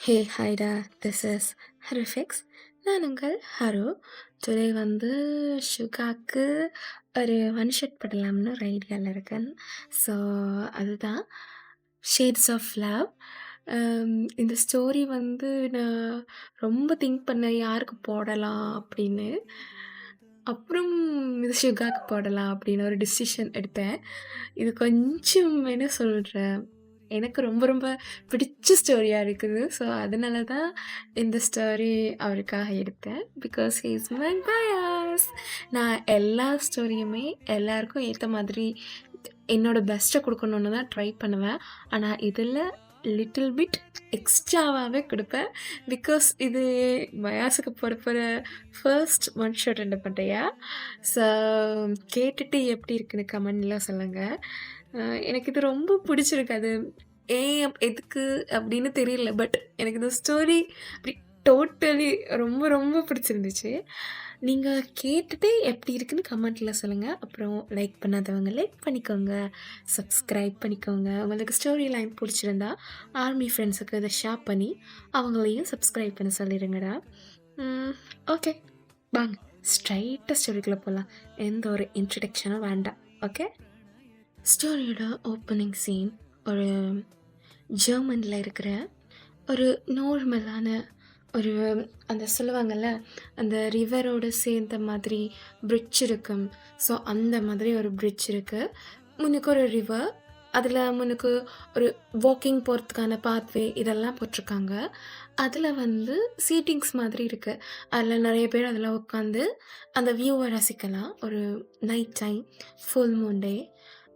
Hey ஹாய்டா, this is ஹரிஃபிக்ஸ். நான் உங்கள் ஹரு. Today வந்து ஷுகாக்கு ஒரு ஒன் ஷர்ட் போடலாம்னு ஒரு ஐடியாவில் இருக்கேன். ஸோ அதுதான் ஷேட்ஸ் ஆஃப் லவ். இந்த ஸ்டோரி வந்து நான் ரொம்ப திங்க் பண்ணேன் யாருக்கு போடலாம் அப்படின்னு. அப்புறம் இது ஷுகாக்கு போடலாம் அப்படின்னு ஒரு டிசிஷன் எடுத்தேன். இது கொஞ்சம் என்ன சொல்கிறேன், எனக்கு ரொம்ப ரொம்ப பிடிச்ச ஸ்டோரியா இருக்குது. ஸோ அதனால தான் இந்த ஸ்டோரி அவருக்காக எடுத்தேன். Because he is my bias. நான் எல்லா ஸ்டோரியுமே எல்லாருக்கும் ஏத்த மாதிரி என்னோட பெஸ்ட்டை குடுக்கணும்னு தான் ட்ரை பண்ணுவேன். ஆனா இதில லிட்டில் பிட் எக்ஸ்ட்ராவாவே குடுப்பேன். பிகாஸ் இது பயாஸுக்கு போட ஃபர்ஸ்ட் ஒன் ஷாட் என்ன பண்றியா? ஸோ கேட்டுட்டு எப்படி இருக்குன்னு கமெண்ட்ல சொல்லுங்க. எனக்கு இது ரொம்ப பிடிச்சிருக்கு. அது ஏன் எதுக்கு அப்படின்னு தெரியல. பட் எனக்கு இந்த ஸ்டோரி அப்படி டோட்டலி ரொம்ப ரொம்ப பிடிச்சிருந்துச்சு. நீங்க கேட்டுட்டு எப்படி இருக்குன்னு கமெண்ட்ல சொல்லுங்க. அப்புறம் லைக் பண்ணாதவங்க லைக் பண்ணிக்கோங்க. சப்ஸ்கிரைப் பண்ணிக்கோங்க. உங்களுக்கு ஸ்டோரி லைன் பிடிச்சிருந்தா ஆர்மி ஃப்ரெண்ட்ஸுக்கு இதை ஷேர் பண்ணி அவங்களையும் சப்ஸ்கிரைப் பண்ண சொல்லிடுங்கடா. ஓகே, வாங்க ஸ்ட்ரைட்டாக ஸ்டோரிக்குள்ளே போகலாம். எந்த ஒரு இன்ட்ரடக்ஷனும் வேண்டாம். ஓகே, ஸ்டோரியோட ஓப்பனிங் சீன் ஒரு ஜெர்மனில் இருக்கிற ஒரு நார்மலான ஒரு அந்த சொல்லுவாங்கள்ல, அந்த ரிவரோடு சேர்ந்த மாதிரி பிரிட்ஜ் இருக்கும். ஸோ அந்த மாதிரி ஒரு பிரிட்ஜ் இருக்குது. முன்னுக்கு ஒரு ரிவர், அதில் முன்னுக்கு ஒரு வாக்கிங் போகிறதுக்கான பாத்வே இதெல்லாம் போட்டிருக்காங்க. அதில் வந்து சீட்டிங்ஸ் மாதிரி இருக்குது. அதில் நிறைய பேர் அதில் உட்காந்து அந்த வியூவை ரசிக்கலாம். ஒரு night time full moon day.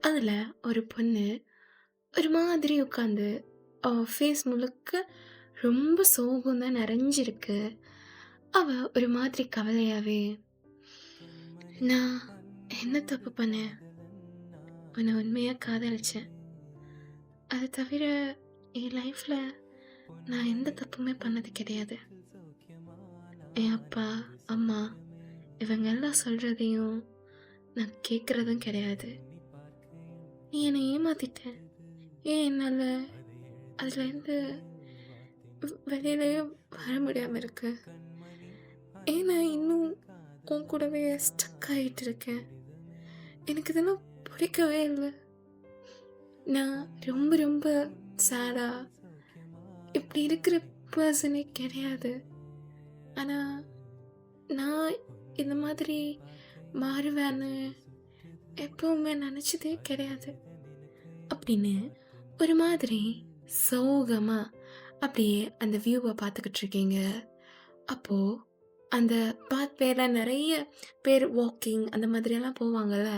அதில் ஒரு பொண்ணு ஒரு மாதிரி உட்காந்து ஃபேஸ் முழுக்க ரொம்ப சோகம் தான் நிறைஞ்சிருக்கு. அவ ஒரு மாதிரி கவலையாவே, நான் என்ன தப்பு பண்ணேன்? உன்னை உண்மையாக காதலிச்சேன். அது தவிர என் லைஃப்பில் நான் எந்த தப்புமே பண்ணது கிடையாது. என் அப்பா அம்மா இவங்க எல்லாம் சொல்கிறதையும் நான் கேட்குறதும் கிடையாது. நீ என்னை ஏமாத்திட்ட. ஏன் என்னால் அதுலேருந்து வெளியிலயே வர முடியாமல் இருக்கு? ஏன் நான் இன்னும் உன் கூடவே ஸ்டக் ஆகிட்டு இருக்கேன்? எனக்கு இதெல்லாம் பிடிக்கவே இல்லை. நான் ரொம்ப ரொம்ப சேடாக இப்படி இருக்கிற பர்சனே கிடையாது. ஆனால் நான் இந்த மாதிரி மாறுவேன்னு எப்பவுமே நினச்சதே கிடையாது அப்படின்னு ஒரு மாதிரி சோகமாக அப்படியே அந்த வியூவை பார்த்துக்கிட்டு இருக்கீங்க. அப்போது அந்த பாத்வேல நிறைய பேர் வாக்கிங் அந்த மாதிரியெல்லாம் போவாங்கள்ல,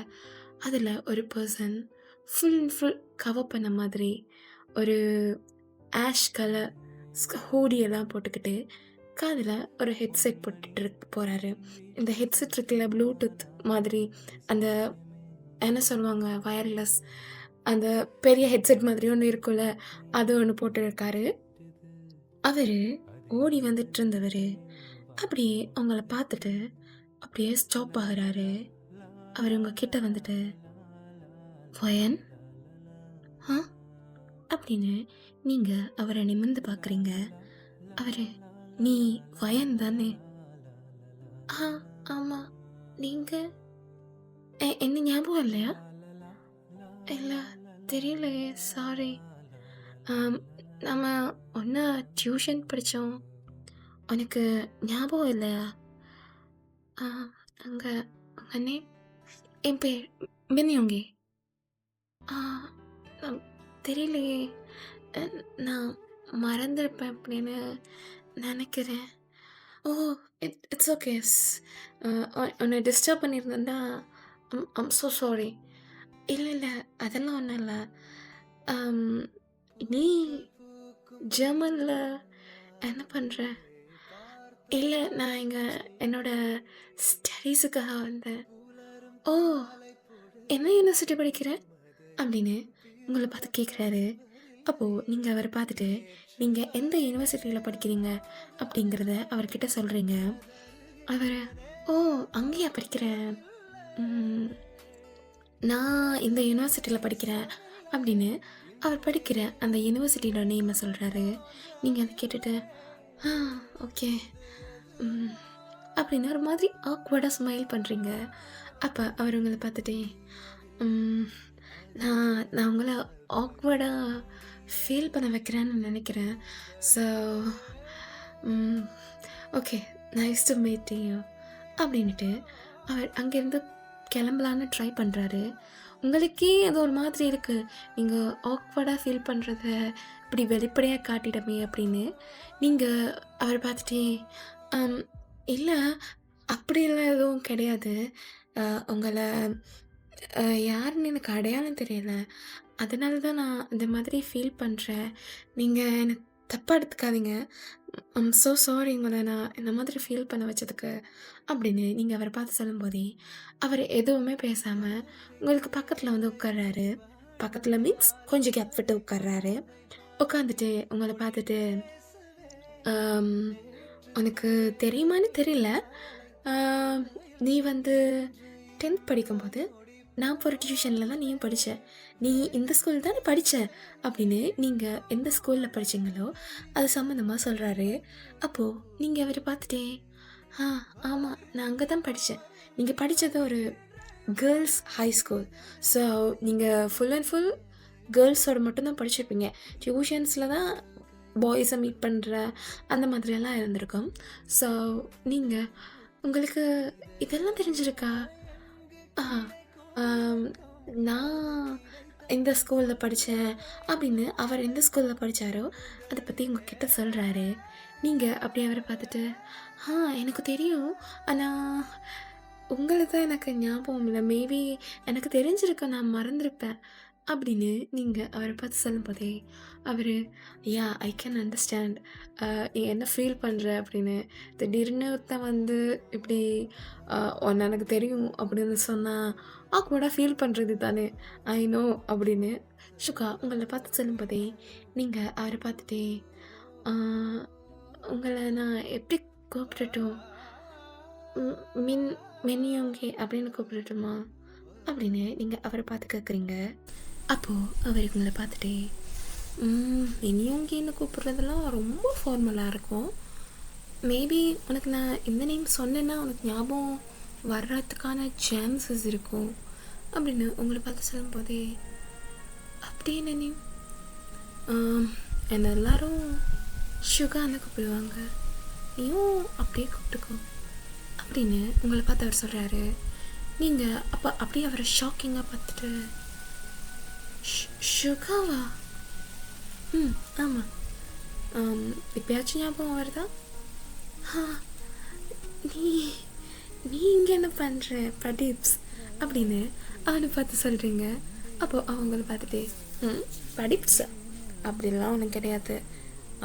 அதில் ஒரு person full and full cover பண்ண மாதிரி ஒரு ஆஷ் கலர் ஹூடியெல்லாம் போட்டுக்கிட்டு காதில் ஒரு ஹெட்செட் போட்டுட்டு போகிறாரு. இந்த ஹெட்செட் இருக்குல்ல, ப்ளூடூத் மாதிரி அந்த என்ன சொல்லுவாங்க, வயர்லெஸ் அந்த பெரிய ஹெட்செட் மாதிரி ஒன்று இருக்குல்ல, அது ஒன்று போட்டுருக்காரு. அவர் ஓடி வந்துட்டு இருந்தவர் அப்படியே அவங்கள பார்த்துட்டு அப்படியே ஸ்டாப் ஆகுறாரு. அவர் உங்ககிட்ட வந்துட்டு, வயன் ஆ அப்படின்னு நீங்கள் அவரை நிமிர்ந்து பார்க்குறீங்க. அவர், நீ வயன் தானே? ஆ ஆமாம். நீங்கள் என்ன ஞாபகம் இல்லையா? இல்லை, தெரியலையே, சாரி. நம்ம ஒன்றா டியூஷன் படித்தோம். உனக்கு ஞாபகம் இல்லையா? அங்கே உங்கள் நேம்? என் பேர் மின்யோங்கி. ஆ தெரியலையே, நான் மறந்துருப்பேன் அப்படின்னு நினைக்கிறேன். ஓ, இட்ஸ் ஓகே. உன்னை டிஸ்டர்ப் பண்ணியிருந்தேன்னா ஐம் ஸோ சாரி. இல்லை இல்லை, அதெல்லாம் ஒன்றும் இல்லை. நீ ஜெர்மனில் என்ன பண்ணுற? இல்லை, நான் இங்கே என்னோடய ஸ்டடீஸுக்காக வந்தேன். ஓ, என்ன யூனிவர்சிட்டி படிக்கிறேன் அப்படின்னு உங்களை பார்த்து கேட்குறாரு. அப்போது நீங்கள் அவரை பார்த்துட்டு நீங்கள் எந்த யூனிவர்சிட்டியில் படிக்கிறீங்க அப்படிங்கிறத அவர்கிட்ட சொல்கிறீங்க. அவர், ஓ அங்கேயா படிக்கிறேன், நான் இந்த யூனிவர்சிட்டியில் படிக்கிறேன் அப்படின்னு அவர் படிக்கிற அந்த யூனிவர்சிட்டியோட நேமை சொல்கிறாரு. நீங்கள் அதை கேட்டுட்டு ஆ ஓகே ம் அப்படின்னு ஒரு மாதிரி ஆக்வர்டாக ஸ்மைல் பண்ணுறீங்க. அப்போ அவர் உங்களை பார்த்துட்டே ம், நான் உங்களை ஆக்வர்டாக ஃபீல் பண்ண வைக்கிறேன்னு நினைக்கிறேன். So okay nice to meet you அப்படின்ட்டு அவர் அங்கேருந்து கிளம்பலான்னு ட்ரை பண்ணுறாரு. உங்களுக்கே அது ஒரு மாதிரி இருக்குது. நீங்கள் ஆக்வர்டாக ஃபீல் பண்ணுறத இப்படி வெளிப்படையாக காட்டிடமே அப்படின்னு. நீங்கள் அவரை பார்த்துட்டே இல்லை அப்படியெல்லாம் எதுவும் கிடையாது. உங்களை யாருன்னு எனக்கு அடையாளம் தெரியல. அதனால தான் நான் இந்த மாதிரி ஃபீல் பண்ணுறேன். நீங்கள் எனக்கு தப்பாக எடுத்துக்காதீங்க. ஐம் ஸோ சாரி உங்களை நான் இந்த மாதிரி ஃபீல் பண்ண வச்சதுக்கு அப்படின்னு நீங்கள் அவரை பார்த்து சொல்லும்போதே அவர் எதுவுமே பேசாமல் உங்களுக்கு பக்கத்தில் வந்து உட்கார்றாரு. பக்கத்தில் மீன்ஸ் கொஞ்சம் கேப் விட்டு உட்கார்றாரு. உட்காந்துட்டு உங்களை பார்த்துட்டு "ஆம், உனக்கு தெரியுமான்னு தெரியல. நீ வந்து 10th படிக்கும்போது நான் போகிற டியூஷனில் தான் நீயும் படித்த. நீ இந்த ஸ்கூல் தானே படித்த அப்படின்னு நீங்கள் எந்த ஸ்கூலில் படிச்சீங்களோ அது சம்மந்தமாக சொல்கிறாரு. அப்போது நீங்கள் அவரை பார்த்துட்டே ஆமாம் நான் அங்கே தான் படித்தேன். நீங்கள் படித்தது ஒரு கேர்ள்ஸ் ஹை ஸ்கூல். ஸோ நீங்கள் ஃபுல் அண்ட் ஃபுல் கேர்ள்ஸோட மட்டும்தான் படிச்சிருப்பீங்க. டியூஷன்ஸில் தான் பாய்ஸை மீட் பண்ணுற அந்த மாதிரியெல்லாம் இருந்திருக்கும். ஸோ நீங்கள் உங்களுக்கு இதெல்லாம் தெரிஞ்சிருக்கா? ஆ நான் இந்த ஸ்கூலில் படித்தேன் அப்படின்னு அவர் எந்த ஸ்கூலில் படித்தாரோ அதை பற்றி உங்ககிட்ட சொல்கிறாரு. நீங்கள் அப்படி அவரை பார்த்துட்டு எனக்கு தெரியும், ஆனால் உங்களுக்கு தான் எனக்கு ஞாபகம் இல்லை. மேபி எனக்கு தெரிஞ்சிருக்க, நான் மறந்துருப்பேன் அப்படின்னு நீங்கள் அவரை பார்த்து சொல்லும்போதே அவர் யா ஐ கேன் அண்டர்ஸ்டாண்ட் நீ என்ன ஃபீல் பண்ணுற அப்படின்னு. திடீர்னு ஒருத்தன் வந்து இப்படி ஒன்று எனக்கு தெரியும் அப்படின்னு சொன்னால் ஆக்வர்டாக ஃபீல் பண்ணுறது தானே, ஐ நோ அப்படின்னு சுகா உங்களை பார்த்து சொல்லும்போதே நீங்கள் அவரை பார்த்துட்டே உங்களை நான் எப்படி கூப்பிடட்டும்? மின் மென்னியோங்கே அப்படின்னு கூப்பிடட்டுமா அப்படின்னு நீங்கள் அவரை பார்த்து கேட்குறீங்க. அப்போது அவர் உங்களை பார்த்துட்டே மென்னியோங்கேன்னு கூப்பிட்றதெல்லாம் ரொம்ப ஃபார்மலாக இருக்கும். மேபி உனக்கு நான் இந்த நேம் சொன்னேன்னா உனக்கு ஞாபகம் வர்றதுக்கான சான்சஸ் இருக்கும் அப்படின்னு உங்களை பார்த்து சொல்லும்போதே அப்படியே என்ன நேம்? என்னை எல்லாரும் சுகான்னு கூப்பிடுவாங்க, நீயும் அப்படியே கூப்பிட்டுக்கோ அப்படின்னு உங்களை பார்த்து அவர் சொல்கிறாரு. நீங்கள் அப்போ அப்படியே அவரை ஷாக்கிங்காக பார்த்துட்டு சுகாவா? ஆமாம். இப்போயாச்சும் ஞாபகம் வருதா? நீ நீ இங்கே என்ன பண்ணுற படிப்ஸ் அப்படின்னு அவனை பார்த்து சொல்கிறீங்க. அப்போது அவங்கள பார்த்துட்டு படிப்ஸா? அப்படிலாம் ஒன்றும் கிடையாது,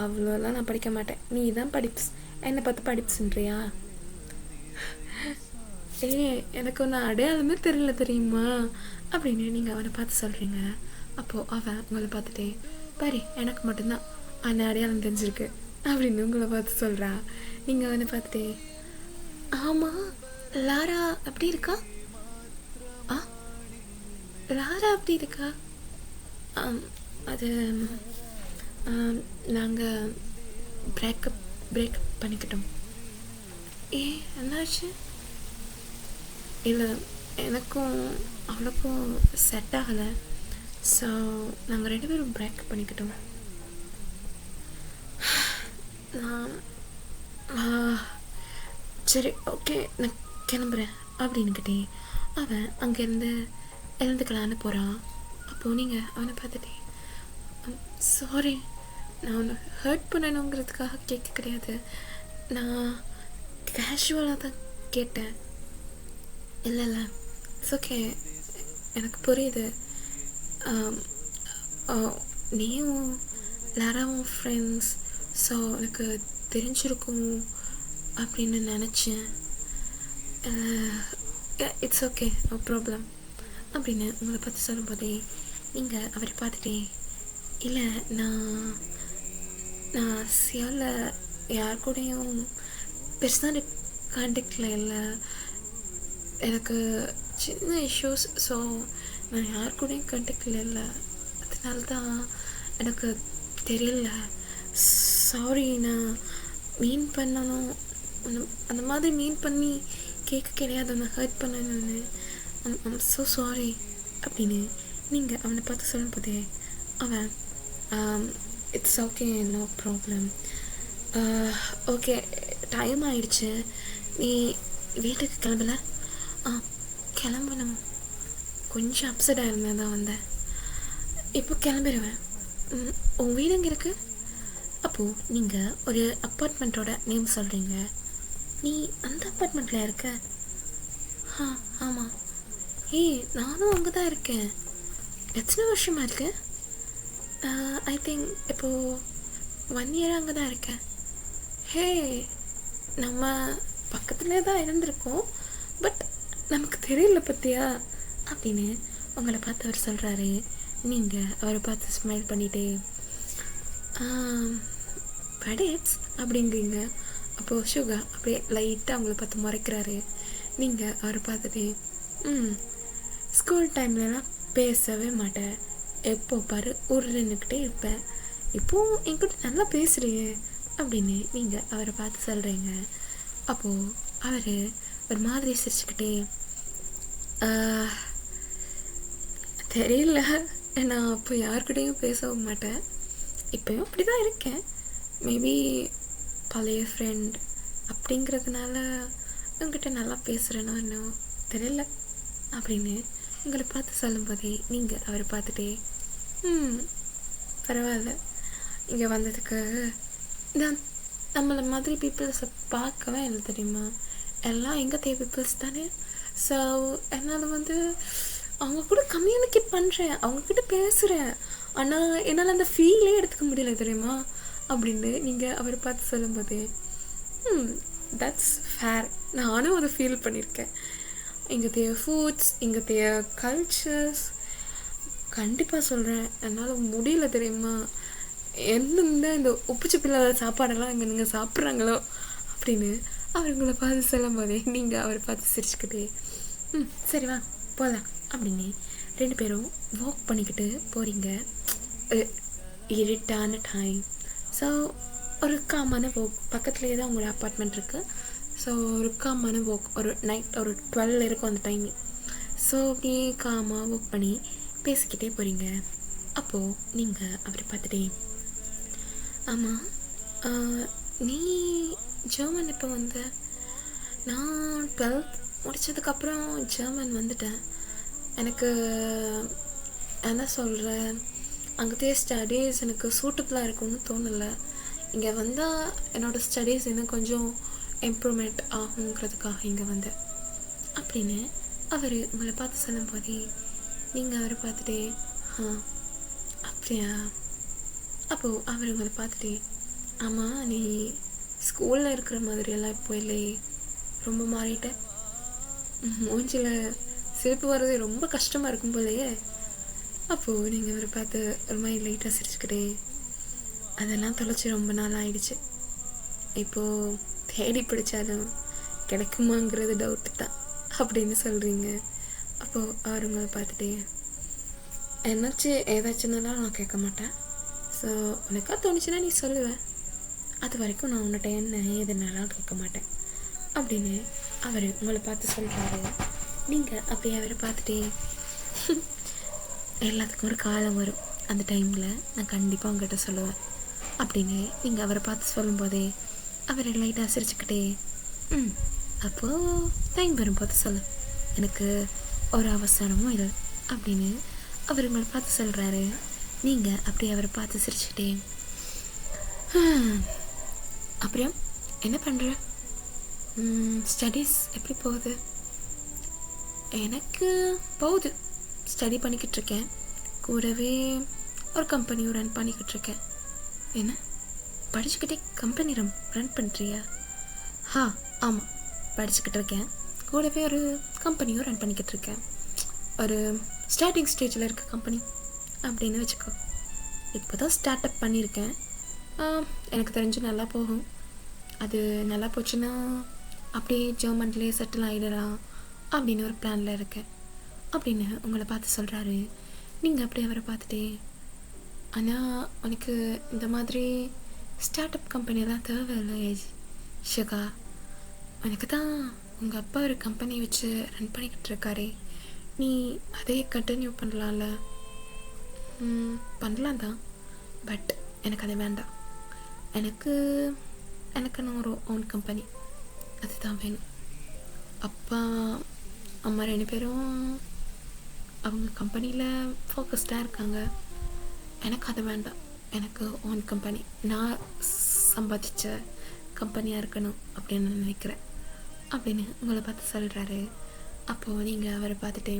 அவ்வளோலாம் நான் படிக்க மாட்டேன், நீ தான் படிப்ஸ், என்னை பார்த்து படிப்ஸுன்றியா? எனக்கு ஒன்று அடையாளமே தெரியல தெரியுமா அப்படின்னு நீங்கள் அவனை பார்த்து சொல்கிறீங்க. அப்போது அவன் உங்களை பார்த்துட்டே பாரு எனக்கு மட்டும்தான் அந்த அடையாளம் தெரிஞ்சிருக்கு அப்படின்னு உங்களை பார்த்து சொல்கிறான். நீங்கள் அவனை பார்த்துட்டே ஆமாம் லாரா அப்படி இருக்கா? லாரா அப்படி இருக்கா? அது நாங்கள் பிரேக்கப் பண்ணிக்கிட்டோம். என்னாச்சு? இல்லை, எனக்கும் அவளுக்கும் செட் ஆகலை. ஸோ நாங்கள் 2 பேரும் பிரேக்கப் பண்ணிக்கிட்டோம். சரி ஓகே நான் கிளம்புறேன் அப்படின்னுக்கிட்டே அவன் அங்கேருந்து எழுந்துக்கலான்னு போகிறான். அப்போது நீங்கள் அவனை பார்த்துட்டே சாரி, நான் ஒன்று ஹர்ட் பண்ணணுங்கிறதுக்காக கேட்க கிடையாது, நான் கேஷுவலாக தான் கேட்டேன். இல்லை இட்ஸ் ஓகே, எனக்கு புரியுது. நீயும் லாராவும் ஃப்ரெண்ட்ஸ், ஸோ எனக்கு தெரிஞ்சிருக்கும் அப்படின்னு நினச்சேன். இட்ஸ் ஓகே, நோ ப்ராப்ளம் அப்படின்னு உங்களை பார்த்து சொல்லும்போதே நீங்கள் அவரை பார்த்துட்டே இல்லை, நான் சியாவில் யார் கூடயும் பெருசாக கான்டாக்டில் இல்லை, எனக்கு சின்ன இஷ்யூஸ், ஸோ நான் யார் கூடயும் கான்டாக்டில் இல்லை, அதனால அதனால தான் எனக்கு தெரியல. சாரி, நான் மீன் பண்ணணும் அந்த அந்த மாதிரி மீன் பண்ணி கேட்க கிடையாது, நான் ஹர்ட் பண்ணணும்னு. ஐம் ஸோ சாரி அப்படின்னு நீங்கள் அவனை பார்த்து சொல்லும்போதே அவன் it's okay, no problem, okay time ஆயிடுச்சு, நீ வீட்டுக்கு கிளம்பல? கிளம்பணும், கொஞ்சம் அப்செட்டாக இருந்தேன் தான் வந்தேன், இப்போ கிளம்பிடுவேன். உன் வீடு எங்கே இருக்குது? அப்போது நீங்கள் ஒரு அப்பார்ட்மெண்ட்டோட நேம் சொல்கிறீங்க. நீ அந்த அப்பார்ட்மெண்ட்டில் இருக்க? ஆமாம். ஏய், நானும் அங்கே தான் இருக்கேன். எத்தனை வருஷமா இருக்கு? ஐ திங்க் இப்போது 1 year அங்கே தான் இருக்கேன். ஹே, நம்ம பக்கத்துலேயே தான் இருந்திருக்கோம், பட் நமக்கு தெரியல பற்றியா அப்படின்னு உங்களை பார்த்து அவர் சொல்கிறாரு. நீங்கள் அவரை பார்த்து ஸ்மைல் பண்ணிவிட்டு படேட்ஸ் அப்படிங்கிறீங்க. அப்போது சுகா அப்படியே லைட்டாக அவங்கள பார்த்து முறைக்கிறாரு. நீங்கள் அவரை பார்த்துட்டு ஸ்கூல் டைம்லலாம் பேசவே மாட்டேன், எப்போ பாரு நின்றுக்கிட்டே இருப்பேன், இப்போது என்கிட்ட நல்லா பேசுகிறீங்க அப்படின்னு நீங்கள் அவரை பார்த்து சொல்கிறீங்க. அப்போது அவர் ஒரு மாதிரி சிரிச்சுக்கிட்டே தெரியல, நான் அப்போ யார்கிட்டையும் பேசவும் மாட்டேன், இப்போயும் அப்படி தான் இருக்கேன், மேபி பழைய ஃப்ரெண்ட் அப்படிங்கிறதுனால உங்ககிட்ட நல்லா பேசுகிறேனோ இன்னும் தெரியல அப்படின்னு உங்களை பார்த்து சொல்லும்போதே நீங்கள் அவரை பார்த்துட்டே பரவாயில்ல, இங்கே வந்ததுக்கு நான் நம்மளை மாதிரி பீப்புள்ஸை பார்க்கவே இல்லை தெரியுமா, எல்லாம் எங்கே பீப்புள்ஸ் தானே. ஸோ என்னால் அவங்க கூட கம்யூனிகேட் பண்ணுறேன், அவங்கக்கிட்ட பேசுகிறேன், ஆனால் என்னால் அந்த ஃபீலே எடுத்துக்க முடியல தெரியுமா அப்படின்னு நீங்கள் அவரை பார்த்து சொல்லும்போது தட்ஸ் ஃபேர், நானும் அதை ஃபீல் பண்ணியிருக்கேன். இங்கத்தைய ஃபுட்ஸ், இங்கத்தைய கல்ச்சர்ஸ் கண்டிப்பாக சொல்கிறேன், என்னால் முடியல தெரியுமா, எந்தெந்த இந்த உப்புச்சு பிள்ளாத சாப்பாடெல்லாம் இங்கே நீங்கள் சாப்பிட்றாங்களோ அப்படின்னு அவங்கள பார்த்து சொல்லும் போதே நீங்கள் அவரை பார்த்து சிரிச்சுக்கிட்டே சரி வா போகலாம் அப்படின்னு 2 பேரும் வாக் பண்ணிக்கிட்டு போகிறீங்க. இருட்டான டைம். ஸோ ஒரு காமான வாக், பக்கத்துலேயே தான் உங்களோட அப்பார்ட்மெண்ட் இருக்குது. ஸோ ஒரு காமான வாக், ஒரு நைட் ஒரு 12 இருக்கும் அந்த டைமிங். ஸோ அப்படியே காமாக வாக் பண்ணி பேசிக்கிட்டே போகிறீங்க. அப்போது நீங்கள் அவரை பார்த்துட்டே ஆமாம், நீ ஜெர்மன் எப்போ வந்த? நான் 12th முடித்ததுக்கப்புறம் ஜெர்மன் வந்துட்டேன். எனக்கு என்ன சொல்கிறேன், அங்கேயே ஸ்டடீஸ் எனக்கு சூட்டபுளாக இருக்கும்னு தோணலை. இங்கே வந்தால் என்னோடய ஸ்டடீஸ் இன்னும் கொஞ்சம் இம்ப்ரூவ்மெண்ட் ஆகுங்கிறதுக்காக இங்கே வந்தேன் அப்படின்னு அவர் உங்களை பார்த்து சொல்லும் போதே நீங்கள் அவரை பார்த்துட்டே அப்படியா? அப்போது அவர் உங்களை பார்த்துட்டே ஆமாம், நீ ஸ்கூலில் இருக்கிற மாதிரியெல்லாம் இப்போ இல்லையே, ரொம்ப மாறிட்டேன், மூஞ்சில் சிரிப்பு வர்றது ரொம்ப கஷ்டமாக இருக்கும் போலையே. அப்போது நீங்கள் அவரை பார்த்து ஒரு மாதிரி லைட்டாக சிரிச்சுக்கிட்டே அதெல்லாம் தொலைச்சி ரொம்ப நாள் ஆயிடுச்சு, இப்போது தேடி பிடிச்சாலும் கிடைக்குமாங்கிறது டவுட்டு தான் அப்படின்னு சொல்கிறீங்க. அப்போது அவர் உங்களை பார்த்துட்டே என்னாச்சு ஏதாச்சுன்னாலும் நான் கேட்க மாட்டேன், ஸோ உனக்கா தோணுச்சுன்னா நீ சொல்லுவேன், அது வரைக்கும் நான் உன்கிட்ட என்ன எதுனாலும் கேட்க மாட்டேன் அப்படின்னு அவர் உங்களை பார்த்து சொல்கிறாரு. நீங்கள் அப்படியே அவரை பார்த்துட்டே எல்லாத்துக்கும் ஒரு காலம் வரும், அந்த டைமில் நான் கண்டிப்பாக உங்கள்கிட்ட சொல்லுவேன் அப்படின்னு நீங்கள் அவரை பார்த்து சொல்லும்போதே அவரை லைட்டாக சிரிச்சுக்கிட்டே அப்போது டைம் வரும்போது சொல்லு, எனக்கு ஒரு அவசரமும் இல்லை அப்படின்னு அவர் உங்களை பார்த்து சொல்கிறாரு. நீங்கள் அப்படியே அவரை பார்த்து சிரிச்சுக்கிட்டே அப்புறம் என்ன பண்ணுற, ஸ்டடீஸ் எப்படி போகுது? எனக்கு போகுது, ஸ்டடி பண்ணிக்கிட்டு இருக்கேன், கூடவே ஒரு கம்பெனியும் ரன் பண்ணிக்கிட்டு இருக்கேன். என்ன படிச்சுக்கிட்டே கம்பெனி ரன் பண்ணுறியா? ஆமாம், படிச்சுக்கிட்டு இருக்கேன், கூடவே ஒரு கம்பெனியும் ரன் பண்ணிக்கிட்டு இருக்கேன், ஒரு ஸ்டார்டிங் ஸ்டேஜில் இருக்க கம்பெனி அப்படின்னு வச்சுக்கோ. இப்போ தான் ஸ்டார்ட் அப் பண்ணியிருக்கேன், எனக்கு தெரிஞ்சு நல்லா போகும், அது நல்லா போச்சுன்னா அப்படியே ஜெர்மன்லேயே செட்டில் ஆகிடலாம் அப்படின்னு ஒரு பிளானில் இருக்கேன் அப்படின்னு உங்களை பார்த்து சொல்கிறாரு. நீங்கள் அப்படியே அவரை பார்த்துட்டே ஆனால் உனக்கு இந்த மாதிரி ஸ்டார்ட் அப் கம்பெனிலாம் தேவையில்லை ஷிகா. எனக்கு தான் உங்கள் அப்பா ஒரு கம்பெனி வச்சு ரன் பண்ணிக்கிட்டு இருக்காரே, நீ அதே கண்டினியூ பண்ணலாம்ல. பண்ணலாம் தான், பட் எனக்கு அது வேண்டாம். எனக்கு எனக்குன்னு ஒரு ஓன் கம்பெனி அதுதான் வேணும். அப்பா அம்மா 2 பேரும் அவங்க கம்பெனியில் ஃபோக்கஸ்டாக இருக்காங்க. எனக்கு அது வேண்டாம். எனக்கு ஓன் கம்பெனி, நான் சம்பாதிச்ச கம்பெனியாக இருக்கணும் அப்படின்னு நான் நினைக்கிறேன் அப்படின்னு உங்களை பார்த்து சொல்கிறாரு. அப்போது நீங்கள் அவரை பார்த்துட்டு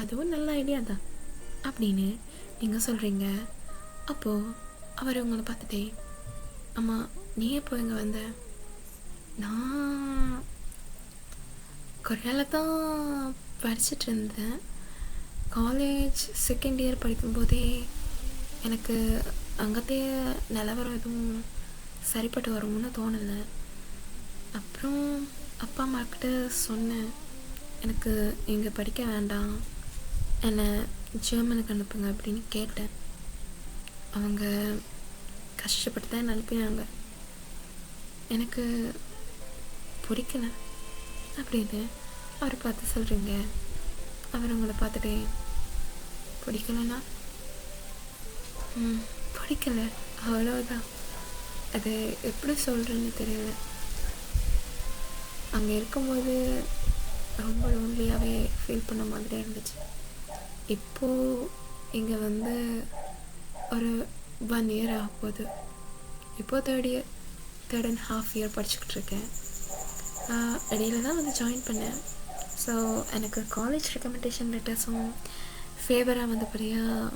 அதுவும் நல்ல ஐடியா தான் அப்படின்னு நீங்கள் சொல்கிறீங்க. அப்போது அவர் உங்களை பார்த்துட்டே, அம்மா நீ எப்போ இங்கே வந்த? நான் கொரியாவில் தான் படிச்சுட்டு இருந்தேன். காலேஜ் செகண்ட் இயர் படிக்கும்போதே எனக்கு அங்கத்தைய நிலவரம் எதுவும் சரிப்பட்டு வரும்னு தோணலை. அப்புறம் அப்பா அம்மாக்கிட்ட சொன்னேன், எனக்கு இங்கே படிக்க வேண்டாம், என்னை ஜெர்மனுக்கு அனுப்புங்க அப்படின்னு கேட்டேன். அவங்க கஷ்டப்பட்டு தான் என்னை அனுப்பினாங்க. எனக்கு பிடிக்கல அப்படின்னு அவரை பார்த்து சொல்கிறீங்க. அவர் உங்களை பார்த்துட்டே, பிடிக்கலன்னா பிடிக்கல அவ்வளோதான். அது எப்படி சொல்கிறேன்னு தெரியல. அங்கே இருக்கும்போது ரொம்ப லோன்லியாகவே ஃபீல் பண்ண மாதிரி இருந்துச்சு. இப்போது இங்கே வந்து ஒரு 1 year ஆக போகுது. இப்போது 3 and half year படிச்சுக்கிட்டு இருக்கேன். இடையில தான் வந்து ஜாயின் பண்ணேன். ஸோ எனக்கு காலேஜ் ரெக்கமெண்டேஷன் லெட்டர்ஸும் ஃபேவராக வந்தபடியாக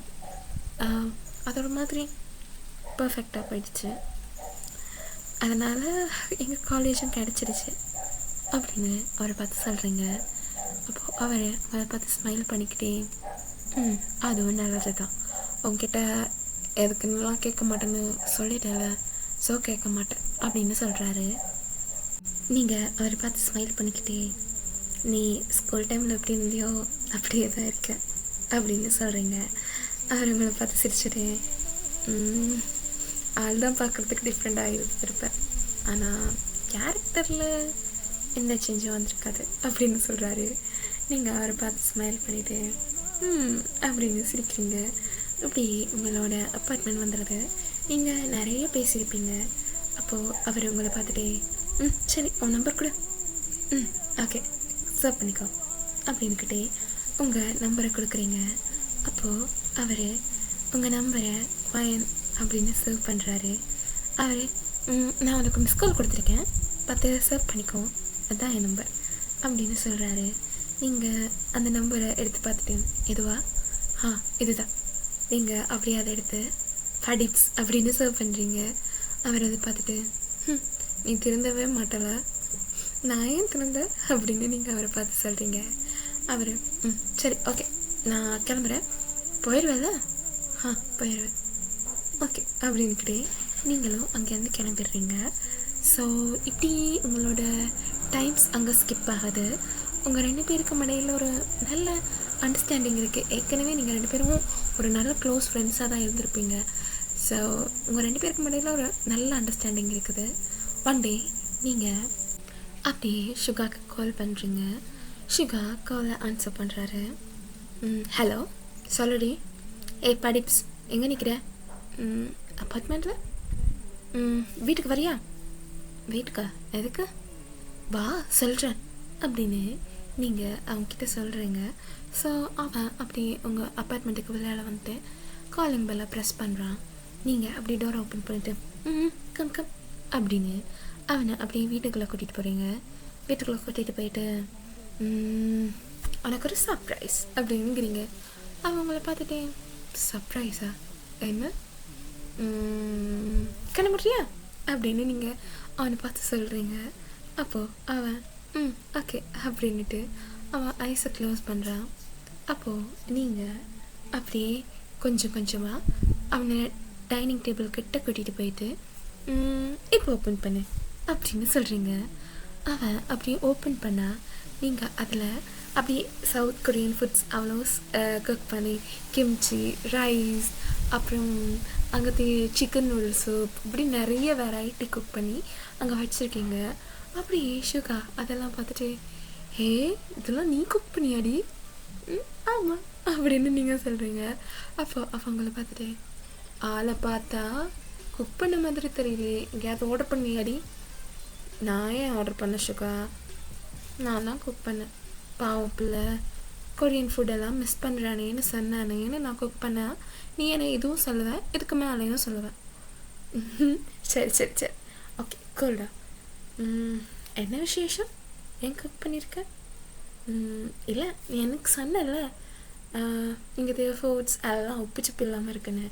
அதோட மாதிரி பர்ஃபெக்டாக போயிடுச்சு. அதனால் எங்கள் காலேஜும் கிடச்சிருச்சு அப்படின்னு அவரை பார்த்து சொல்கிறீங்க. அப்போது அவரை பார்த்து ஸ்மைல் பண்ணிக்கிட்டே, அதுவும் நல்லது தான், உங்ககிட்ட எதுக்குன்னுலாம் கேட்க மாட்டேன்னு சொல்லிட்டேன்ல, ஸோ கேட்க மாட்டேன் அப்படின்னு சொல்கிறாரு. நீங்கள் அவரை பார்த்து ஸ்மைல் பண்ணிக்கிட்டே, நீ ஸ்கூல் டைமில் எப்படி இருந்தியோ அப்படியே தான் இருக்க அப்படின்னு சொல்கிறீங்க. அவர் உங்களை பார்த்து சிரிச்சுட்டு, ஆள் தான் பார்க்குறதுக்கு டிஃப்ரெண்ட்டாக இருப்பேன், ஆனால் கேரக்டரில் எந்த சேஞ்சும் வந்திருக்காது அப்படின்னு சொல்கிறாரு. நீங்கள் அவரை பார்த்து ஸ்மைல் பண்ணிவிட்டு அப்படின்னு சிரிக்கிறீங்க. இப்படி உங்களோட அப்பார்ட்மெண்ட் வந்துடுது. நீங்கள் நிறைய பேசியிருப்பீங்க. அப்போது அவர் உங்களை பார்த்துட்டே, சரி உன் நம்பர் கொடு, ஓகே சர்வ் பண்ணிக்கோ அப்படின்னுக்கிட்டே உங்கள் நம்பரை கொடுக்குறீங்க. அப்போது அவர் உங்கள் நம்பரை வாயன் அப்படின்னு சர்வ் பண்ணுறாரு. அவர், நான் உனக்கு மிஸ் கால் கொடுத்துருக்கேன், 10 சர்வ் பண்ணிக்கோ, அதுதான் என் நம்பர் அப்படின்னு சொல்கிறாரு. நீங்கள் அந்த நம்பரை எடுத்து பார்த்துட்டு, இதுவா? இதுதான். நீங்கள் அப்படியே அதை எடுத்து படிப்ஸ் அப்படின்னு சர்வ் பண்ணுறீங்க. அவர் அதை பார்த்துட்டு, நீ திருந்தவே மாட்டல, நான் ஏன் திருந்த அப்படின்னு நீங்கள் அவரை பார்த்து சொல்கிறீங்க. அவர், சரி ஓகே நான் கிளம்புறேன், போயிடுவேல? போயிடுவேன், ஓகே அப்படின்னுக்கிட்டே நீங்களும் அங்கேருந்து கிளம்பிடுறீங்க. ஸோ இப்படி உங்களோட டைம்ஸ் அங்கே ஸ்கிப் ஆகுது. உங்கள் 2 பேருக்கு இடையில் ஒரு நல்ல அண்டர்ஸ்டாண்டிங் இருக்குது. ஏற்கனவே நீங்கள் 2 பேரும் ஒரு நல்ல க்ளோஸ் ஃப்ரெண்ட்ஸாக தான் இருந்திருப்பீங்க. ஸோ உங்கள் 2 பேருக்கு இடையில் ஒரு நல்ல அண்டர்ஸ்டாண்டிங் இருக்குது. ஒன் டே நீங்கள் அப்படியே ஷுகாக்கு கால் பண்ணுறீங்க. ஷுகா காலை ஆன்சர் பண்ணுறாரு. ஹலோ சொல்லுடி. படிப்ஸ் எங்கே நிற்கிற? அப்பார்ட்மெண்ட்டில். வீட்டுக்கு வரியா? வீட்டுக்கா? எதுக்கு? வா சொல்கிறேன் அப்படின்னு நீங்கள் அவங்கக்கிட்ட சொல்கிறீங்க. ஸோ அவன் அப்படியே உங்கள் அப்பார்ட்மெண்ட்டுக்கு விளையாட வந்துட்டு காலிங் பெல்லை ப்ரெஸ் பண்ணுறான். நீங்கள் அப்படி டோரை ஓப்பன் பண்ணிவிட்டு கம் கம் அப்படின்னு அவனை அப்படியே வீட்டுக்குள்ளே கூட்டிகிட்டு போகிறீங்க. வீட்டுக்குள்ளே கூட்டிகிட்டு போயிட்டு, உனக்கு ஒரு சர்ப்ரைஸ் அப்படிங்கிறீங்க. அவங்கள பார்த்துட்டே, சர்ப்ரைஸா? என்ன? கண்ணமுடியா அப்படின்னு நீங்கள் அவனை பார்த்து சொல்கிறீங்க. அப்போது அவன் ஓகே அப்படின்ட்டு அவன் ஐஸை க்ளோஸ் பண்ணுறான். அப்போது நீங்கள் அப்படியே கொஞ்சம் கொஞ்சமாக அவனை டைனிங் டேபிள் கிட்ட கூட்டிகிட்டு போயிட்டு, இப்போ ஓப்பன் பண்ணு அப்படின்னு சொல்கிறீங்க. அவன் அப்படியே ஓப்பன் பண்ணால் நீங்கள் அதில் அப்படி சவுத் கொரியன் ஃபுட்ஸ் அவ்வளோ குக் பண்ணி கிம்ச்சி ரைஸ் அப்புறம் அங்கே சிக்கன் நூடுல்ஸ் சூப் இப்படி நிறைய வெரைட்டி குக் பண்ணி அங்கே வச்சுருக்கீங்க. அப்படி ஷுகா அதெல்லாம் பார்த்துட்டு ஹே இதெல்லாம் நீ குக் பண்ணியாடி? ஆமாம் அப்படின்னு நீங்கள் சொல்கிறீங்க. அப்போ அவங்கள பார்த்துட்டு ஆளை பார்த்தா குக் பண்ண மாதிரி தெரியலையே, எங்கேயாவது ஆர்டர் பண்ணியாடி? நான் ஏன் ஆர்டர் பண்ண ஷுகா, நான் தான் குக் பண்ணேன். பாவம் பிள்ளை கொரியன் ஃபுட்டெல்லாம் மிஸ் பண்ணுறானேன்னு சொன்னானேன்னு நான் குக் பண்ணேன். நீ என்னை இதுவும் சொல்லுவேன், இதுக்கு மேலேயும் சொல்லுவேன். சரி சரி சரி ஓகே கூல்டா. என்ன விசேஷம், ஏன் குக் பண்ணியிருக்க? இல்லை நீ எனக்கு சொன்னல இங்கே ஃபுட்ஸ் அதெல்லாம் உப்புச்சிப்பு இல்லாமல் இருக்குன்னு,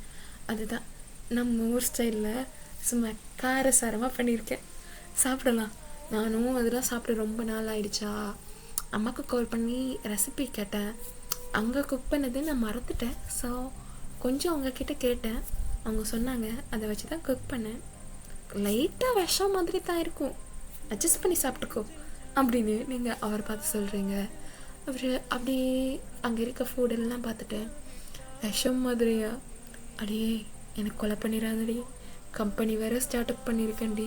அதுதான் நம்ம ஊர் ஸ்டைலில் சும்மா காரசாரமாக பண்ணியிருக்கேன். சாப்பிடலாம். நானும் அதெல்லாம் சாப்பிட்டு ரொம்ப நாள் ஆயிடுச்சா, அம்மாவுக்கு கால் பண்ணி ரெசிபி கேட்டேன். அங்கே குக் பண்ணது நான் மறந்துட்டேன். ஸோ கொஞ்சம் அவங்கக்கிட்ட கேட்டேன், அவங்க சொன்னாங்க, அதை வச்சு தான் குக் பண்ணேன். லைட்டாக விஷம் மாதிரி தான் இருக்கும், அட்ஜஸ்ட் பண்ணி சாப்பிட்டுக்கோ அப்படின்னு நீங்கள் அவரை பார்த்து சொல்கிறீங்க. அவர் அப்படியே அங்கே இருக்க ஃபுட்டெல்லாம் பார்த்துட்டு விஷம் மாதிரியா, அடியே எனக்கு கொலை பண்ணிடாதடி, கம்பெனி வேறு ஸ்டார்ட் அப் பண்ணியிருக்கேன்டி,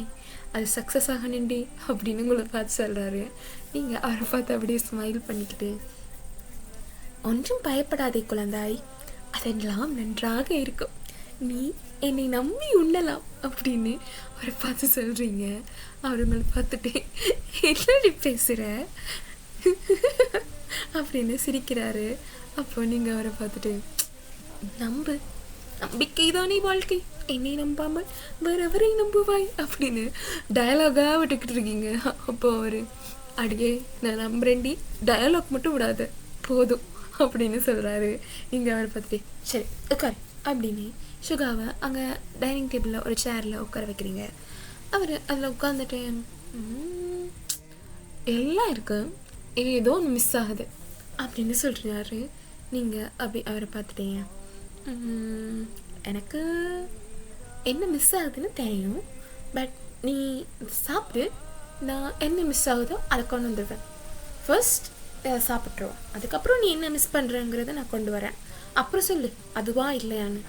அது சக்ஸஸ் ஆகணுண்டி அப்படின்னு உங்களை பார்த்து சொல்கிறாரு. நீங்கள் அவரை பார்த்து அப்படியே ஸ்மைல் பண்ணிக்கிட்டு ஒன்றும் பயப்படாதே குழந்தாய், அதெல்லாம் நன்றாக இருக்கும், நீ என்னை நம்பி உண்ணலாம் அப்படின்னு அவரை பார்த்து சொல்கிறீங்க. அவர் உங்களை பார்த்துட்டு என்னடி பேசுகிற அப்படின்னு சிரிக்கிறாரு. அப்போ நீங்கள் அவரை பார்த்துட்டு நம்பு, நம்பிக்கை தானே வாழ்க்கை, என்னை நம்பாமல் வேறு எவரை நம்புவாய் அப்படின்னு டயலாகாக விட்டுக்கிட்டு இருக்கீங்க. அப்போ அவர் அடியே நான் நம்புறேன்டி, டயலாக் மட்டும் விடாத போதும் அப்படின்னு சொல்கிறாரு. நீங்கள் அவரை பார்த்துட்டு சரி உட்காரு அப்படின்னு ஷுகாவை அங்கே டைனிங் டேபிளில் ஒரு சேரில் உட்கார வைக்கிறீங்க. அவர் அதில் உட்காந்துட்டு எல்லாம் இருக்குது, ஏதோ ஒன்று மிஸ் ஆகுது அப்படின்னு சொல்கிறாரு. நீங்கள் அப்படி அவரை பார்த்துட்டீங்க, எனக்கு என்ன மிஸ் ஆகுதுன்னு தெரியும், பட் நீ சாப்பிட்டு நான் என்ன மிஸ் ஆகுதோ அதை கொண்டு வந்துடுவேன். ஃபர்ஸ்ட் சாப்பிட்ருவோம், அதுக்கப்புறம் நீ என்ன மிஸ் பண்ணுறங்கிறத நான் கொண்டு வரேன், அப்புறம் சொல்லு அதுவா இல்லையான்னு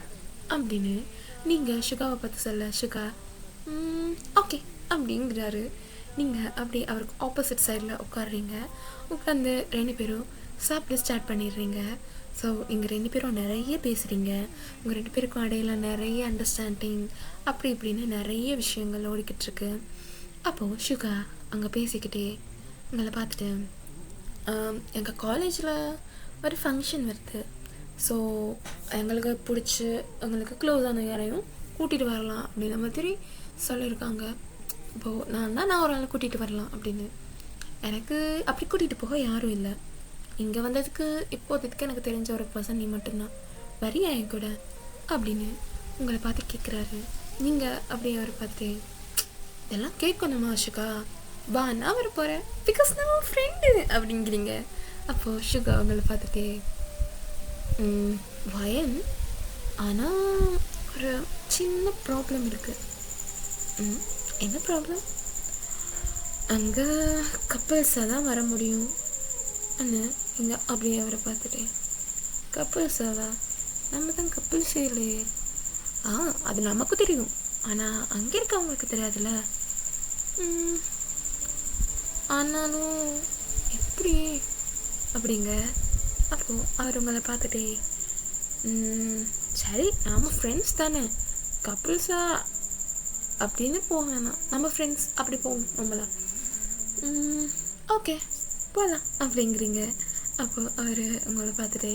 அப்படின்னு நீங்கள் ஷுகாவை பார்த்து சொல்ல. ஷுகா ஓகே அப்படிங்கிறாரு. நீங்கள் அப்படி அவருக்கு ஆப்போசிட் சைடில் உட்காடுறீங்க. உட்காந்து ரெண்டு பேரும் சாப்பிட ஸ்டார்ட் பண்ணிடுறீங்க. ஸோ இங்கே ரெண்டு பேரும் நிறைய பேசுகிறீங்க, உங்கள் ரெண்டு பேருக்கும் இடையில நிறைய அண்டர்ஸ்டாண்டிங் அப்படி இப்படின்னு நிறைய விஷயங்கள் ஓடிக்கிட்டுருக்கு. அப்போது ஷுகா அங்கே பேசிக்கிட்டே உங்களை பார்த்துட்டு எங்கள் காலேஜில் ஒரு ஃபங்க்ஷன் வருது, ஸோ எங்களுக்கு பிடிச்சி எங்களுக்கு க்ளோஸான யாரையும் கூட்டிகிட்டு வரலாம் அப்படின்ற மாதிரி சொல்லியிருக்காங்க. இப்போது நான் ஒரு ஆளை கூட்டிகிட்டு வரலாம் அப்படின்னு, எனக்கு அப்படி கூட்டிகிட்டு போக யாரும் இல்லை. இங்கே வந்ததுக்கு இப்போதைக்கு எனக்கு தெரிஞ்ச ஒரு பர்சன் நீ மட்டும்தான், வரியா என் கூட அப்படின்னு உங்களை பார்த்து கேட்குறாரு. நீங்கள் அப்படியே அவரை பார்த்து இதெல்லாம் கேட்கணுமா ஷுகா, வா நான் வர போகிறேன், பிகாஸ் நான் ஃப்ரெண்டு அப்படிங்கிறீங்க. அப்போது ஷுகா உங்களை பார்த்துட்டு வயன், ஆனால் ஒரு சின்ன ப்ராப்ளம் இருக்குது. என்ன ப்ராப்ளம்? அங்கே கப்பல்ஸாக தான் வர முடியும் அண்ணா. இங்கே அப்படியே அவரை பார்த்துட்டேன், கப்பல்ஸாவா? நம்ம தான் கப்பல்ஸே இல்லையே. அது நமக்கு தெரியும், ஆனால் அங்கே இருக்கவங்களுக்கு தெரியாதுல்ல. ஆனாலும் எப்படி அப்படிங்க. அப்போது அவர் உங்களை பார்த்துட்டே சரி நம்ம ஃப்ரெண்ட்ஸ் தானே, கப்புள்ஸா அப்படின்னு போக வேணாம், நம்ம ஃப்ரெண்ட்ஸ் அப்படி போவோம் நம்மளா, ஓகே போகலாம் அப்படிங்கிறீங்க. அப்போது அவர் உங்களை பார்த்துட்டே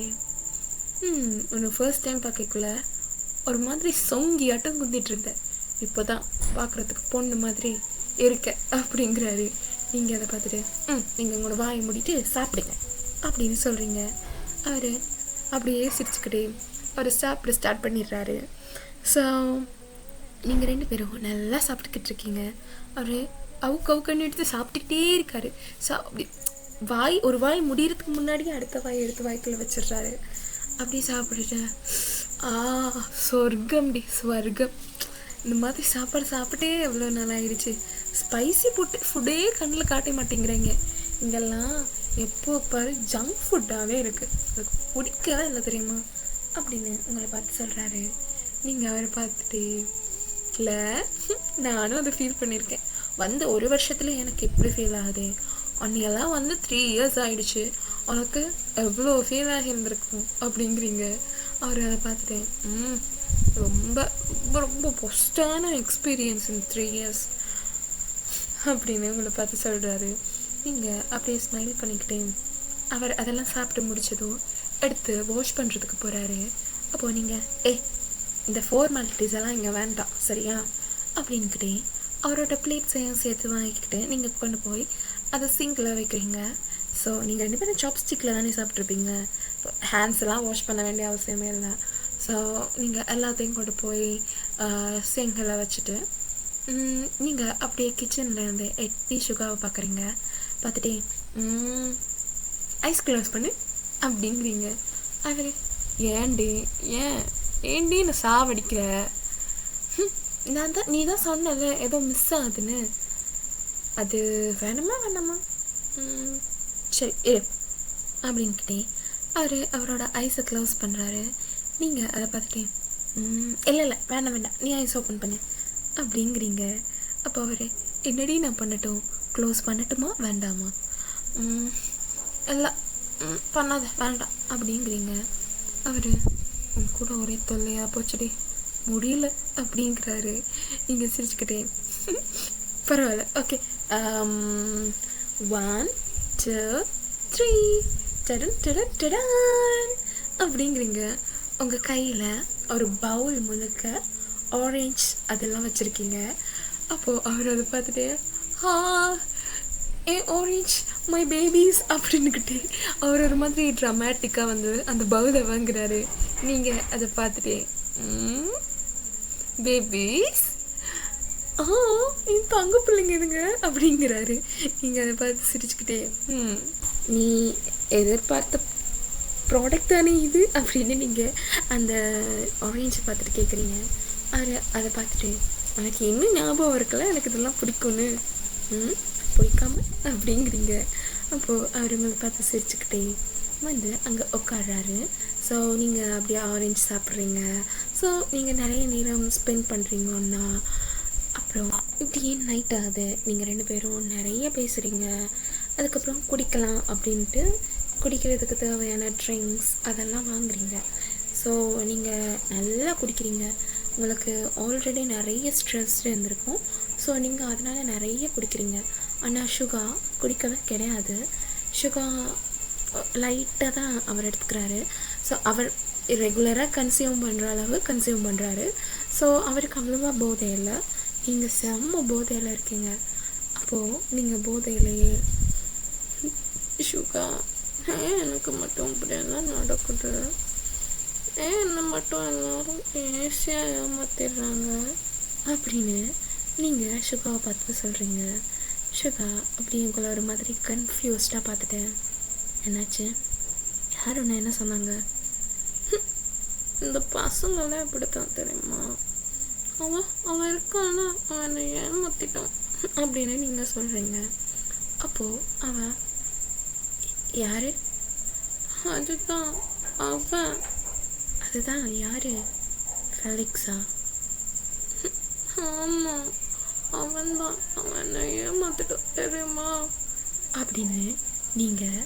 ஒன்று ஃபர்ஸ்ட் டைம் பார்க்கக்குள்ள ஒரு மாதிரி சொங்கியாட்டம் குந்திட்டு இருந்தேன், இப்போ தான் பார்க்குறதுக்கு பொண்ணு மாதிரி இருக்க அப்படிங்கிறாரு. நீங்கள் அதை பார்த்துட்டு நீங்கள் உங்களோட வாயை மூடிட்டு சாப்பிடுங்க அப்படின்னு சொல்கிறீங்க. அவர் அப்படியே சிரிச்சுக்கிட்டே அவர் சாப்பிட ஸ்டார்ட் பண்ணிடுறாரு. ஸோ நீங்கள் ரெண்டு பேரும் நல்லா சாப்பிட்டுக்கிட்டு இருக்கீங்க. அவர் அவுக்கன்னு எடுத்து சாப்பிட்டுக்கிட்டே இருக்காரு. ஸோ அப்படி ஒரு வாய் முடிகிறதுக்கு முன்னாடியே அடுத்த வாய் எடுத்து வாய்க்குள்ளே வச்சிடுறாரு. அப்படியே சாப்பிட்டுட்டு சொர்க்கம் ஸ்வர்க்கம், இந்த மாதிரி சாப்பாடு சாப்பிட்டே எவ்வளோ நாள் ஆயிடுச்சு. ஸ்பைசி ஃபுட்டே கண்ணில் காட்ட மாட்டேங்கிறீங்க. இங்கெல்லாம் எப்போ பாரு ஜங்க் ஃபுட்டாகவே இருக்குது, அதுக்கு பிடிக்கவே இல்லை தெரியுமா அப்படின்னு உங்களை பார்த்து சொல்கிறாரு. நீங்கள் அவரை பார்த்துட்டு, இல்லை நானும் அதை ஃபீல் பண்ணியிருக்கேன், வந்து ஒரு வருஷத்தில் எனக்கு எப்படி ஃபீல் ஆகுது, அன்னையெல்லாம் வந்து 3 years ஆகிடுச்சு, உனக்கு எவ்வளோ ஃபீல் ஆகியிருந்திருக்கும் அப்படிங்கிறீங்க. அவர் அதை பார்த்துட்டு, ரொம்ப ரொம்ப ரொம்ப பொஸ்டான எக்ஸ்பீரியன்ஸ் இன் 3 years அப்படின்னு உங்களை பார்த்து சொல்கிறாரு. நீங்கள் அப்படியே ஸ்மைல் பண்ணிக்கிட்டே அவர் அதெல்லாம் சாப்பிட்டு முடிச்சதும் எடுத்து வாஷ் பண்ணுறதுக்கு போகிறாரு. அப்போது நீங்கள் இந்த ஃபார்மாலிட்டிஸ் எல்லாம் இங்கே வேண்டாம் சரியா அப்படின்னுக்கிட்டே அவரோட பிளேட்ஸையும் சேர்த்து வாங்கிக்கிட்டு நீங்கள் கொண்டு போய் அதை சிங்கில் வைக்கிறீங்க. ஸோ நீங்கள் 2 பேரும் சாப்ஸ்டிக்கில் தானே சாப்பிட்ருப்பீங்க, ஹேண்ட்ஸ் எல்லாம் வாஷ் பண்ண வேண்டிய அவசியமே இல்லை. ஸோ நீங்கள் எல்லாத்தையும் கொண்டு போய் சிங்கில் வச்சுட்டு நீங்கள் அப்படியே கிச்சனில் இருந்து எட்டி சுகாவை பார்க்குறீங்க. பார்த்துட்டே ஐஸ் க்ளோஸ் பண்ணு அப்படிங்கிறீங்க. அவர் ஏண்டி ஏண்டி நான் சாவடிக்கிற, நீ தான் சொன்னல ஏதோ மிஸ் ஆகுதுன்னு, அது வேணாமா சரி இரு அப்படின்க்கிட்டே அவரோட ஐஸை க்ளோஸ் பண்ணுறாரு. நீங்கள் அதை பார்த்துட்டே இல்லை வேண்டாம் நீ ஐஸ் ஓப்பன் பண்ணு அப்படிங்கிறீங்க. அப்போ அவர் என்னடி நான் பண்ணட்டும், க்ளோஸ் பண்ணட்டுமா வேண்டாமா, இல்லை பண்ணாத வேண்டாம் அப்படிங்கிறீங்க. அவர் உன் கூட ஒரே தொல்லையாக போச்சுடி முடியல அப்படிங்கிறாரு. நீங்கள் சிரிச்சுக்கிட்டே பரவாயில்ல ஓகே 1 2 3 டடன் டடன் டடான் அப்படிங்கிறீங்க. உங்கள் கையில் ஒரு பவுல் முழுக்க ஆரஞ்ச் அதெல்லாம் வச்சுருக்கீங்க. அப்போது அவர் அதை பார்த்துட்டு ஆரஞ்ச் மை பேபிஸ் அப்படின்னுக்கிட்டே அவர் ஒரு மாதிரி ட்ராமேட்டிக்காக வந்து அந்த பவுலை வாங்குறாரு. நீங்கள் அதை பார்த்துட்டே பேபிஸ் என் தங்க பிள்ளைங்க இதுங்க அப்படிங்கிறாரு. நீங்கள் அதை பார்த்து சிரிச்சுக்கிட்டே நீ எதிர்பார்த்த ப்ராடக்ட் தானே இது அப்படின்னு நீங்கள் அந்த ஆரஞ்சை பார்த்துட்டு கேட்குறீங்க. அதை பார்த்துட்டு எனக்கு இன்னும் ஞாபகம் இருக்குல்ல எனக்கு இதெல்லாம் பிடிக்கும்னு, பிடிக்காம அப்படிங்கிறீங்க. அப்போது அவர் உங்களை பார்த்து சிரிச்சுக்கிட்டே வந்து அங்கே உட்காடுறாரு. ஸோ நீங்கள் அப்படியே ஆரஞ்சு சாப்பிட்றீங்க. ஸோ நீங்கள் நிறைய நேரம் ஸ்பெண்ட் பண்ணுறீங்கன்னா அப்புறம் இப்படியே நைட் ஆகுது, நீங்கள் 2 பேரும் நிறைய பேசுகிறீங்க. அதுக்கப்புறம் குடிக்கலாம் அப்படின்ட்டு குடிக்கிறதுக்கு தேவையான ட்ரிங்க்ஸ் அதெல்லாம் வாங்குறீங்க. ஸோ நீங்கள் நல்லா குடிக்கிறீங்க, உங்களுக்கு ஆல்ரெடி நிறைய ஸ்ட்ரெஸ் இருந்திருக்கும். ஸோ நீங்கள் அதனால் நிறைய குடிக்கிறீங்க. ஆனால் சுகா குடிக்கவே கிடையாது. சுகா லைட்டாக தான் அவர் எடுத்துக்கிறாரு. ஸோ அவர் ரெகுலராக கன்சியூம் பண்ணுற அளவு கன்சியூம் பண்ணுறாரு. ஸோ அவருக்கு அவ்வளோவா போதை இல்லை, நீங்கள் செம்ம போதையில் இருக்கீங்க. அப்போது நீங்கள் போதையிலேயே சுகா எனக்கு மட்டும் இப்படியெல்லாம் நடக்குது, என்னை மட்டும் எல்லோரும் ஈஸியாக ஏமாத்திடுறாங்க அப்படின்னு நீங்கள் சுகாவை பார்த்து சொல்கிறீங்க. சுகா அப்படி உங்களை ஒரு மாதிரி கன்ஃபியூஸ்டாக பார்த்துட்டேன். என்னாச்சு, யார் ஒன்று என்ன சொன்னாங்க, இந்த பசங்களாம் எப்படித்தான் தெரியுமா, அவன் இருக்கானா அவனை ஏமாத்திட்டான் அப்படின்னு நீங்கள் சொல்கிறீங்க. அப்போது அவன் யார், அதுதான் அவன், அதுதான் யார், ஃபெலிக்ஸா, ஆமாம் அவன்தான், அவனை ஏமாத்திட்டான் தெரியுமா அப்படின்னு நீங்கள்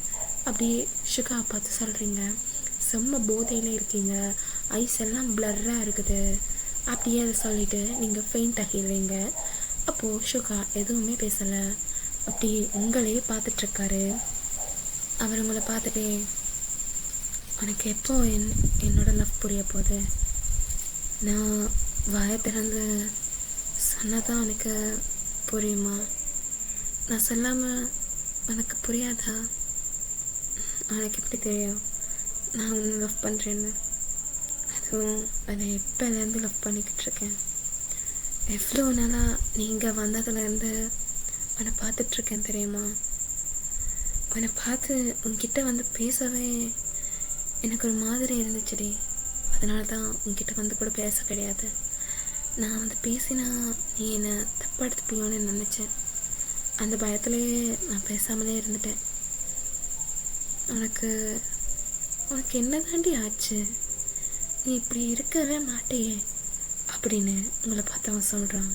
அப்படியே சுகா பார்த்து சொல்கிறீங்க. செம்ம போதையில் இருக்கீங்க, ஐஸ் எல்லாம் பிளர்ராக இருக்குது அப்படியே அதை சொல்லிவிட்டு நீங்கள் ஃபெயிண்ட் ஆகிடுவீங்க. அப்போது சுகா எதுவுமே பேசலை, அப்படி உங்களையே பார்த்துட்ருக்காரு. அவர் உங்களை பார்த்துட்டே உனக்கு எப்போ என்னோட லவ் புரிய போகுது, நான் வாயை திறந்து சொன்னதான் உனக்கு புரியுமா, நான் சொல்லாமல் உனக்கு புரியாதா, உனக்கு எப்படி தெரியும் நான் உன்னை லவ் பண்ணுறேன்னு, அதுவும் அதை எப்போலேருந்து லவ் பண்ணிக்கிட்டு இருக்கேன், எவ்வளோ நாளாக நீங்கள் வந்ததுலேருந்து உன்னை பார்த்துட்ருக்கேன் தெரியுமா, உன்னை பார்த்து உன்கிட்ட வந்து பேசவே எனக்கு ஒரு மாதிரி இருந்துச்சுடி, அதனால தான் உன்கிட்ட வந்து கூட பேச கிடையாது, நான் வந்து பேசினா நீ என்னை தப்பாக எடுத்துப்பியோன்னு நினச்சேன், அந்த பயத்துலேயே நான் பேசாமலே இருந்துட்டேன், உனக்கு உனக்கு என்ன தாண்டி ஆச்சு, நீ இப்படி இருக்கவே மாட்டேயே அப்படின்னு உங்களை பார்த்து அவன் சொல்கிறான்.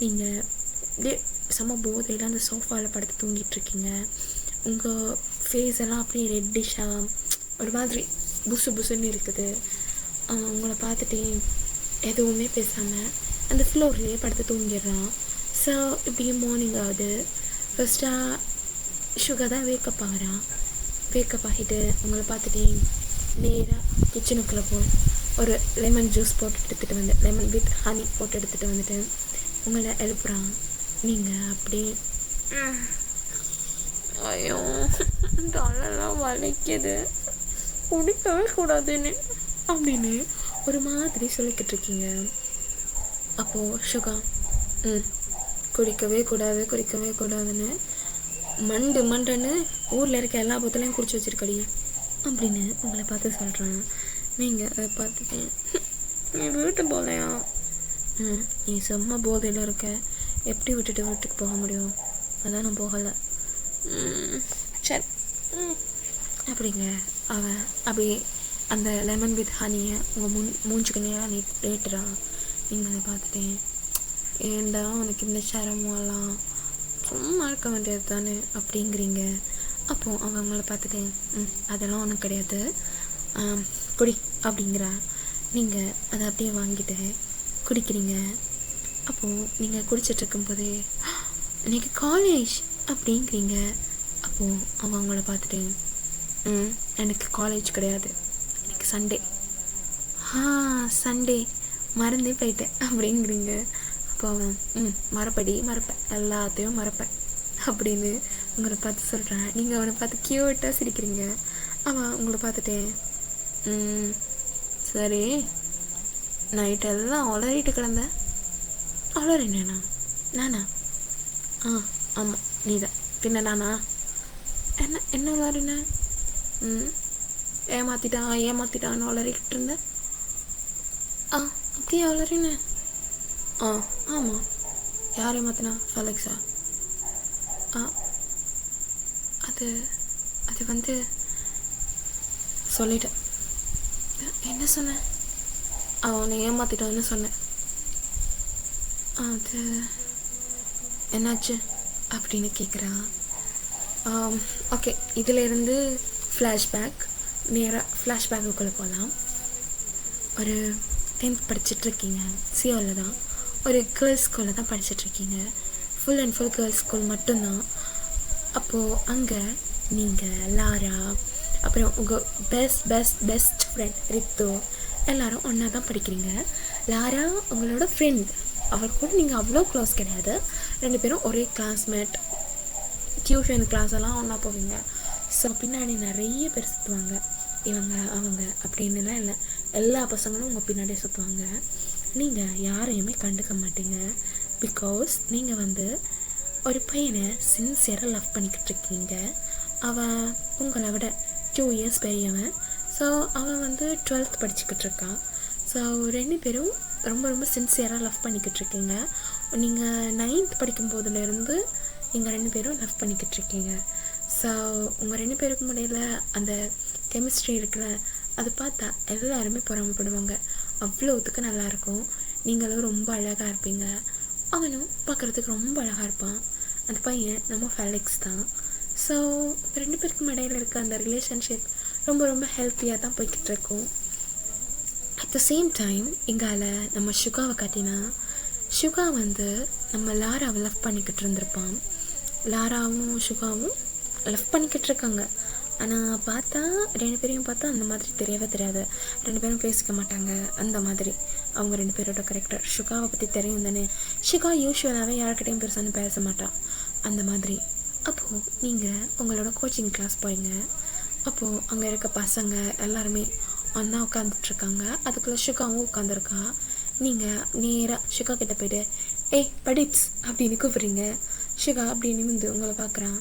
நீங்கள் அப்படியே செம்ம போதையில் அந்த சோஃபாவில் படுத்து தூங்கிட்டுருக்கீங்க. உங்கள் ஃபேஸ் எல்லாம் அப்படியே ரெட்டிஷாக ஒரு மாதிரி புசு புசுன்னு இருக்குது. உங்களை பார்த்துட்டு எதுவுமே பேசாமல் அந்த ஃப்ளோர்லேயே படுத்து தூங்கிடுறான். ஸோ இப்படி மார்னிங் ஆகுது. ஃபஸ்ட்டாக சுகர் தான் வேக்கப் ஆகிறான். வேக்கப் ஆகிட்டு உங்களை பார்த்துட்டு நேராக கிச்சனுக்குள்ளே போய் ஒரு லெமன் ஜூஸ் போட்டு எடுத்துகிட்டு வந்து, லெமன் வித் ஹனி போட்டு எடுத்துகிட்டு வந்துட்டு உங்களை எழுப்புறான். நீங்கள் அப்படியே ஐயோ தலைலாம் வலிக்குது, குடிக்கவே கூடாதுன்னு அப்படின்னு ஒரு மாதிரி சொல்லிக்கிட்டு இருக்கீங்க. அப்போது சுகா குடிக்கவே கூடாதுன்னு மண்டுன்னு ஊரில் இருக்க எல்லா பொத்தலையும் குடிச்சு வச்சிருக்கடி அப்படின்னு உங்களை பார்த்து சொல்கிறேன். நீங்கள் அதை பார்த்துட்டு நீ வீட்டு போகலையா, நீ செம்ம போதையில் இருக்க, எப்படி விட்டுட்டு வீட்டுக்கு போக முடியும், அதான் நான் போகலை, சரி அப்படிங்க. அவன் அப்படி அந்த லெமன் வித் ஹனியை உங்கள் மூஞ்சுக்கு நேராக நீட்டுறான். நீங்கள் அதை பார்த்துட்டேன், ஏண்டா உனக்கு இந்த சிரமம்லாம், சும்மா இருக்க வேண்டியது தானே அப்படிங்கிறீங்க. அப்போது அவங்கள பார்த்துட்டேன், அதெல்லாம் ஒன்றும் கிடையாது, குடி அப்படிங்கிறா. நீங்கள் அதை அப்படியே வாங்கிட்டு குடிக்கிறீங்க. அப்போது நீங்கள் குடிச்சிட்ருக்கும்போதே இன்றைக்கி காலேஜ் அப்படிங்கிறீங்க. அப்போது அவங்கள பார்த்துட்டு எனக்கு காலேஜ் கிடையாது, எனக்கு சண்டே, சண்டே மறந்தே போயிட்டேன் அப்படிங்கிறீங்க. அப்போ அவன் மறப்பேன், எல்லாத்தையும் மறப்பேன் அப்படின்னு உங்களை பார்த்து சொல்கிறேன். நீங்கள் அவனை பார்த்து க்யூட்டாக சிரிக்கிறீங்க. அவன் உங்களை பார்த்துட்டு சரி நைட்டெல்லாம் உளறிட்டு கிடந்தேன், உளறினேண்ணா நானா, ஆமாம் நீ தான், பின்ன நானா, என்ன உளறின, ஏமாத்திட்டான்னு உளறிக்கிட்டு இருந்தேன், அப்படியே உளறினேன், ஆமாம், யார் ஏமாத்தினா, ஃபெலிக்ஸா, அது வந்து சொல்லிட்டேன், என்ன சொன்னேன், அவனை ஏமாத்திட்டான்னு சொன்னேன், அது என்னாச்சு அப்படின்னு கேட்குறான். ஓகே, இதிலேருந்து ஃப்ளாஷ்பேக்குள்ளே போகலாம். ஒரு 10th படிச்சுட்ருக்கீங்க, சியோவில் தான், ஒரு கேர்ள்ஸ் ஸ்கூலில் தான் படிச்சுட்ருக்கீங்க, full and full girls school மட்டும்தான். அப்போது அங்கே நீங்கள் லாரா, அப்புறம் உங்கள் பெஸ்ட் ஃப்ரெண்ட் ரித்து எல்லோரும் ஒன்றா தான் படிக்கிறீங்க. லாரா உங்களோட ஃப்ரெண்ட், அவர் கூட நீங்கள் அவ்வளோ க்ளோஸ் கிடையாது, 2 பேரும் ஒரே கிளாஸ்மேட், டியூஷன் கிளாஸ் எல்லாம் ஒன்றா போவீங்க. ஸோ பின்னாடி நிறைய பேர் சுற்றுவாங்க, இவங்க அவங்க அப்படின்னுலாம் இல்லை, எல்லா பசங்களும் உங்கள் பின்னாடியே சுற்றுவாங்க. நீங்கள் யாரையுமே கண்டுக்க மாட்டீங்க, பிகாஸ் நீங்கள் வந்து ஒரு பையனை சின்சியராக லவ் பண்ணிக்கிட்டு இருக்கீங்க. அவன் உங்களை விட 2 years பெரியவன். ஸோ அவன் வந்து 12th படிச்சுக்கிட்டு இருக்கான். ஸோ 2 பேரும் ரொம்ப ரொம்ப சின்சியராக லவ் பண்ணிக்கிட்டு இருக்கீங்க. நீங்கள் 9th படிக்கும்போதுலேருந்து நீங்கள் 2 பேரும் லவ் பண்ணிக்கிட்டு இருக்கீங்க. ஸோ உங்கள் 2 பேருக்கு முடியல அந்த கெமிஸ்ட்ரி இருக்குல்ல, அதை பார்த்தா எல்லாருமே பொறாமப்படுவாங்க, அவ்வளோத்துக்கு நல்லாயிருக்கும். நீங்களும் ரொம்ப அழகாக இருப்பீங்க, அவனும் பார்க்குறதுக்கு ரொம்ப அழகாக இருப்பான். அந்த பையன் நம்ம ஃபெலிக்ஸ் தான். ஸோ 2 பேருக்கும் இடையில இருக்க அந்த ரிலேஷன்ஷிப் ரொம்ப ரொம்ப ஹெல்த்தியாக தான் போய்கிட்டு இருக்கும். அட் த சேம் டைம் இங்கால நம்ம சுகாவை காட்டினா, சுகா வந்து நம்ம லாராவை லவ் பண்ணிக்கிட்டு இருந்திருப்பான். லாராவும் சுகாவும் லவ் பண்ணிக்கிட்டு இருக்காங்க. ஆனால் பார்த்தா 2 பேரையும் பார்த்தா அந்த மாதிரி தெரியவே தெரியாது, 2 பேரும் பேசிக்க மாட்டாங்க. அந்த மாதிரி அவங்க 2 பேரோட கரெக்டர். சுகாவை பற்றி தெரியும் தானே, சுகா யூஸ்வலாகவே யார்கிட்டையும் பெருசான்னு பேச மாட்டான், அந்த மாதிரி. அப்போது நீங்கள் உங்களோட கோச்சிங் கிளாஸ் போகிறீங்க. அப்போது அங்கே இருக்க பசங்க எல்லாருமே ஒன்றா உட்காந்துட்ருக்காங்க. அதுக்குள்ளே சுகாவும் உட்காந்துருக்கா. நீங்கள் நேராக சுகா கிட்டே போய்ட்டு படிப்ஸ் அப்படின்னு கூப்பிட்றீங்க. சுகா அப்படின்னு வந்து உங்களை பார்க்குறான்.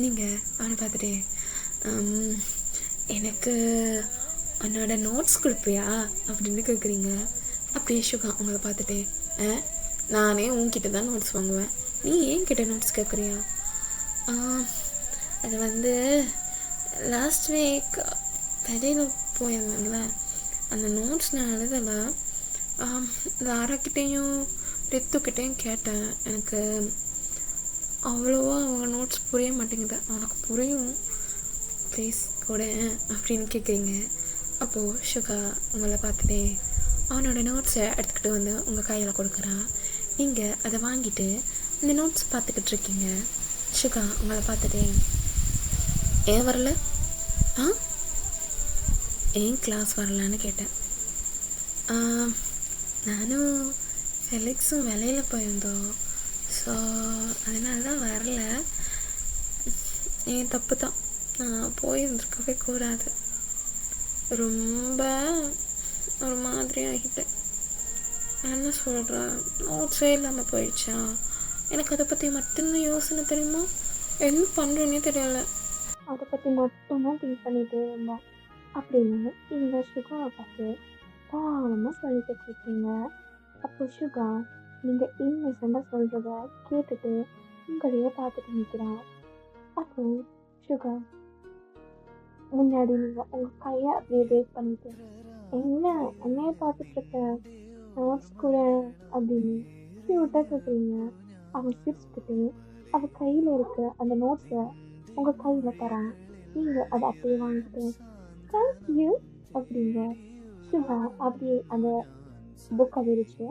நீங்கள் அவனை பார்த்துட்டு எனக்கு உன்னோட நோட்ஸ் கொடுப்பியா அப்படின்னு கேட்குறீங்க. அப்படியே சுகா உங்களை பார்த்துட்டு நானே உன்கிட்ட தான் நோட்ஸ் வாங்குவேன், நீ ஏன் கிட்ட நோட்ஸ் கேட்குறியா? அது வந்து லாஸ்ட் வீக் வெளியில் போயிருந்தேன்ல, அந்த நோட்ஸ் நான் எழுதலை. லாராக்கிட்டேயும் ரித்துக்கிட்டேயும் கேட்டேன். எனக்கு அவ்வளோவா அவங்க நோட்ஸ் புரிய மாட்டேங்குது. அவனுக்கு புரியும், ப்ளீஸ் கூட அப்படின்னு கேட்குறீங்க. அப்போது ஷுகா உங்களை பார்த்துட்டே அவனோட நோட்ஸை எடுத்துக்கிட்டு வந்து உங்கள் கையில் கொடுக்குறான். நீங்கள் அதை வாங்கிட்டு இந்த நோட்ஸ் பார்த்துக்கிட்டு இருக்கீங்க. ஷுகா உங்களை பார்த்துட்டே, ஏன் வரல? ஏன் கிளாஸ் வரலான்னு கேட்டேன். நானும் ஃபெலிக்ஸும் வெளியில் போயிருந்தோம், ஸோ அதனால தான் வரல. என் தப்பு தான், நான் போயிருந்துருக்கவே கூடாது. ரொம்ப ஒரு மாதிரி ஆகிட்டேன். என்ன சொல்கிறேன், நோட்ஸே இல்லாமல் போயிடுச்சா? எனக்கு அதை பற்றி மட்டும்தான் யோசனை தெரியுமா, என்ன பண்ணுறேன்னே தெரியல. அதை பற்றி மட்டும்தான் திங்க் பண்ணிகிட்டே இருந்தேன் அப்படின்னு இந்த ஷுகாவை பார்த்து பாவமாக சொல்லிக்கிட்டு இருக்கீங்க. அப்போ ஷுகா நீங்கள் இன்னசெண்டாக சொல்கிறத கேட்டுட்டு உங்களையே பார்த்துட்டு நிற்கிறான். அப்போ ஷுகா முன்னாடி நீங்கள் உங்கள் கையை அப்படியே வேட் பண்ணிட்டு, என்ன என்னைய பார்த்துட்ருக்க, நோட்ஸ் கூட அப்படின்னு க்யூட்டாக கேட்குறீங்க. அவன் சிரிச்சுக்கிட்டு அவள் கையில் இருக்க அந்த நோட்ஸை உங்கள் கையில் தரான். நீங்கள் அதை அப்படியே வாங்கிட்டு தேங்க்யூ அப்படிங்க. ஷுகா அப்படியே அந்த புக்கை விரிச்சு